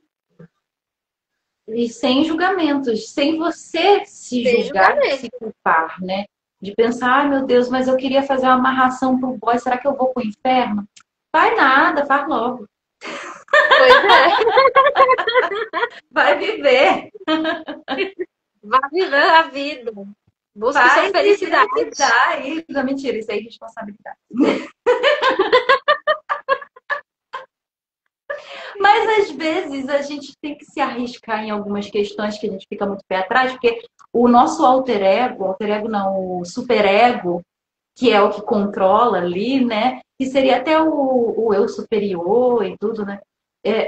E sem julgamentos, sem você se Sem julgar, se julgamento. culpar, né? De pensar, ai meu Deus, mas eu queria fazer uma amarração pro boy, será que eu vou pro inferno? Vai nada, faz logo. Pois é, Vai viver. vá viver a vida. Busque sua Faz e vê o felicidade. que dá. Isso, não, mentira, isso é irresponsabilidade. Mas às vezes a gente tem que se arriscar em algumas questões que a gente fica muito pé atrás, porque o nosso alter ego não, o superego, que é o que controla ali, né? Que seria até o eu superior e tudo, né?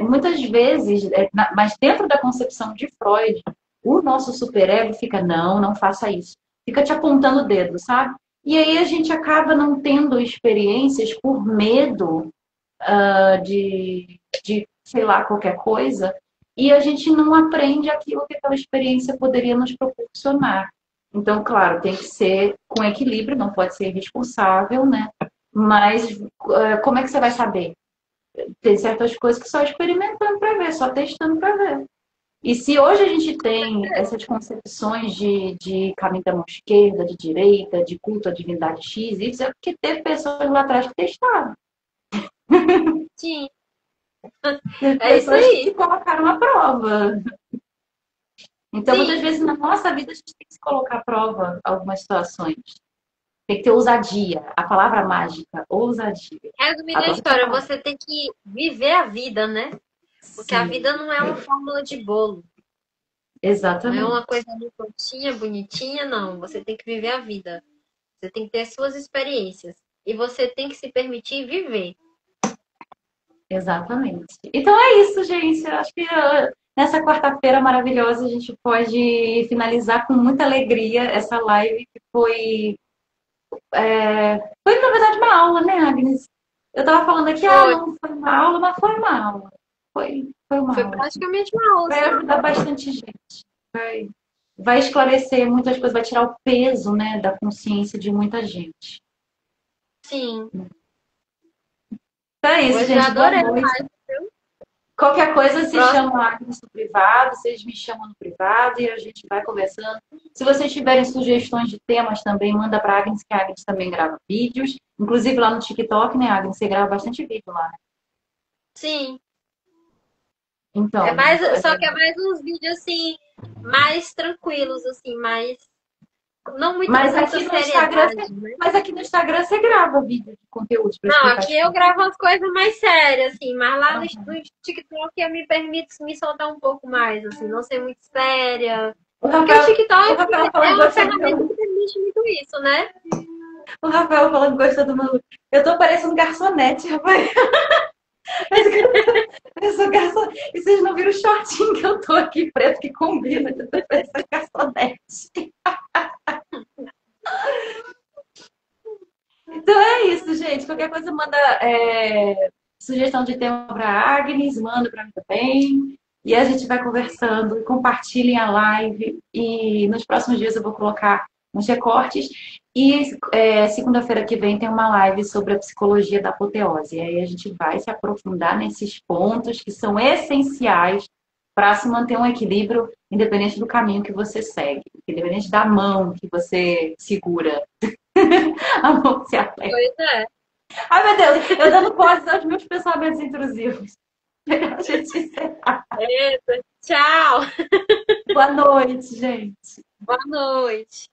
Muitas vezes, mas dentro da concepção de Freud, o nosso superego fica, não, não faça isso. Fica te apontando o dedo, sabe? E aí a gente acaba não tendo experiências por medo de, sei lá, qualquer coisa, e a gente não aprende aquilo que aquela experiência poderia nos proporcionar. Então, claro, tem que ser com equilíbrio, não pode ser irresponsável, né? Mas como é que você vai saber? Tem certas coisas que só experimentando para ver, só testando para ver. E se hoje a gente tem essas concepções de caminho da mão esquerda, de direita, de culto à divindade X, isso é porque teve pessoas lá atrás que testaram. Sim, Teve é isso pessoas que se aí. colocaram à prova. Então, muitas Sim, vezes na nossa vida a gente tem que se colocar à prova algumas situações. Tem que ter ousadia. A palavra mágica, ousadia. resumindo a Adoro essa história, palavra. você tem que viver a vida, né? Porque a Sim, vida não é uma fórmula de bolo. Não é uma exatamente. coisa ali prontinha, bonitinha, não. Você tem que viver a vida. Você tem que ter as suas experiências. E você tem que se permitir viver. Exatamente. Então é isso, gente. Eu acho que nessa quarta-feira maravilhosa a gente pode finalizar com muita alegria essa live que foi na verdade uma aula, né, Agnes? Eu estava falando aqui, Foi. não foi uma aula, mas foi uma aula. Foi uma Foi aula. praticamente uma aula, Vai assim. ajudar bastante gente. Vai esclarecer muitas coisas, vai tirar o peso, né, da consciência de muita gente. Sim. Então é isso, Hoje eu gente. Boa adorei noite. mais, viu? Qualquer coisa, se Próximo. chama a Agnes no privado, vocês me chamam no privado e a gente vai conversando. Se vocês tiverem sugestões de temas também, manda para a Agnes, que a Agnes também grava vídeos. Inclusive lá no TikTok, né, Agnes? Você grava bastante vídeo lá, né? Sim. É Então, mais, só que é mais uns vídeos assim, mais tranquilos, assim, mais. Não muito mas com muita aqui no Instagram, seriedade, né? mas aqui no Instagram você grava vídeo de conteúdo para Não, explicar as aqui eu coisas. gravo umas coisas mais sérias, assim, mas lá Aham. no TikTok eu me permito me soltar um pouco mais, assim, não ser muito séria. O Porque o Rafael, o TikTok Rafael é falando uma gostou do ferramenta meu. que permite muito isso, né? O Rafael falando gostou do meu. Eu tô parecendo garçonete, Rafael. Eu sou garçonete. E vocês não viram o shortinho que eu tô aqui, preto, que combina. Eu tô parecendo garçonete. Então é isso, gente. Qualquer coisa, manda sugestão de tema para Agnes, manda para mim também. E a gente vai conversando. Compartilhem a live. E nos próximos dias eu vou colocar uns recortes. E segunda-feira que vem tem uma live sobre a psicologia da apoteose. E aí a gente vai se aprofundar nesses pontos que são essenciais para se manter um equilíbrio, independente do caminho que você segue, independente da mão que você segura. A mão se aperta. Pois é. Ai, meu Deus, eu dando voz aos meus pensamentos intrusivos. Melhor a gente encerrar. Eita, tchau. Boa noite, gente. Boa noite.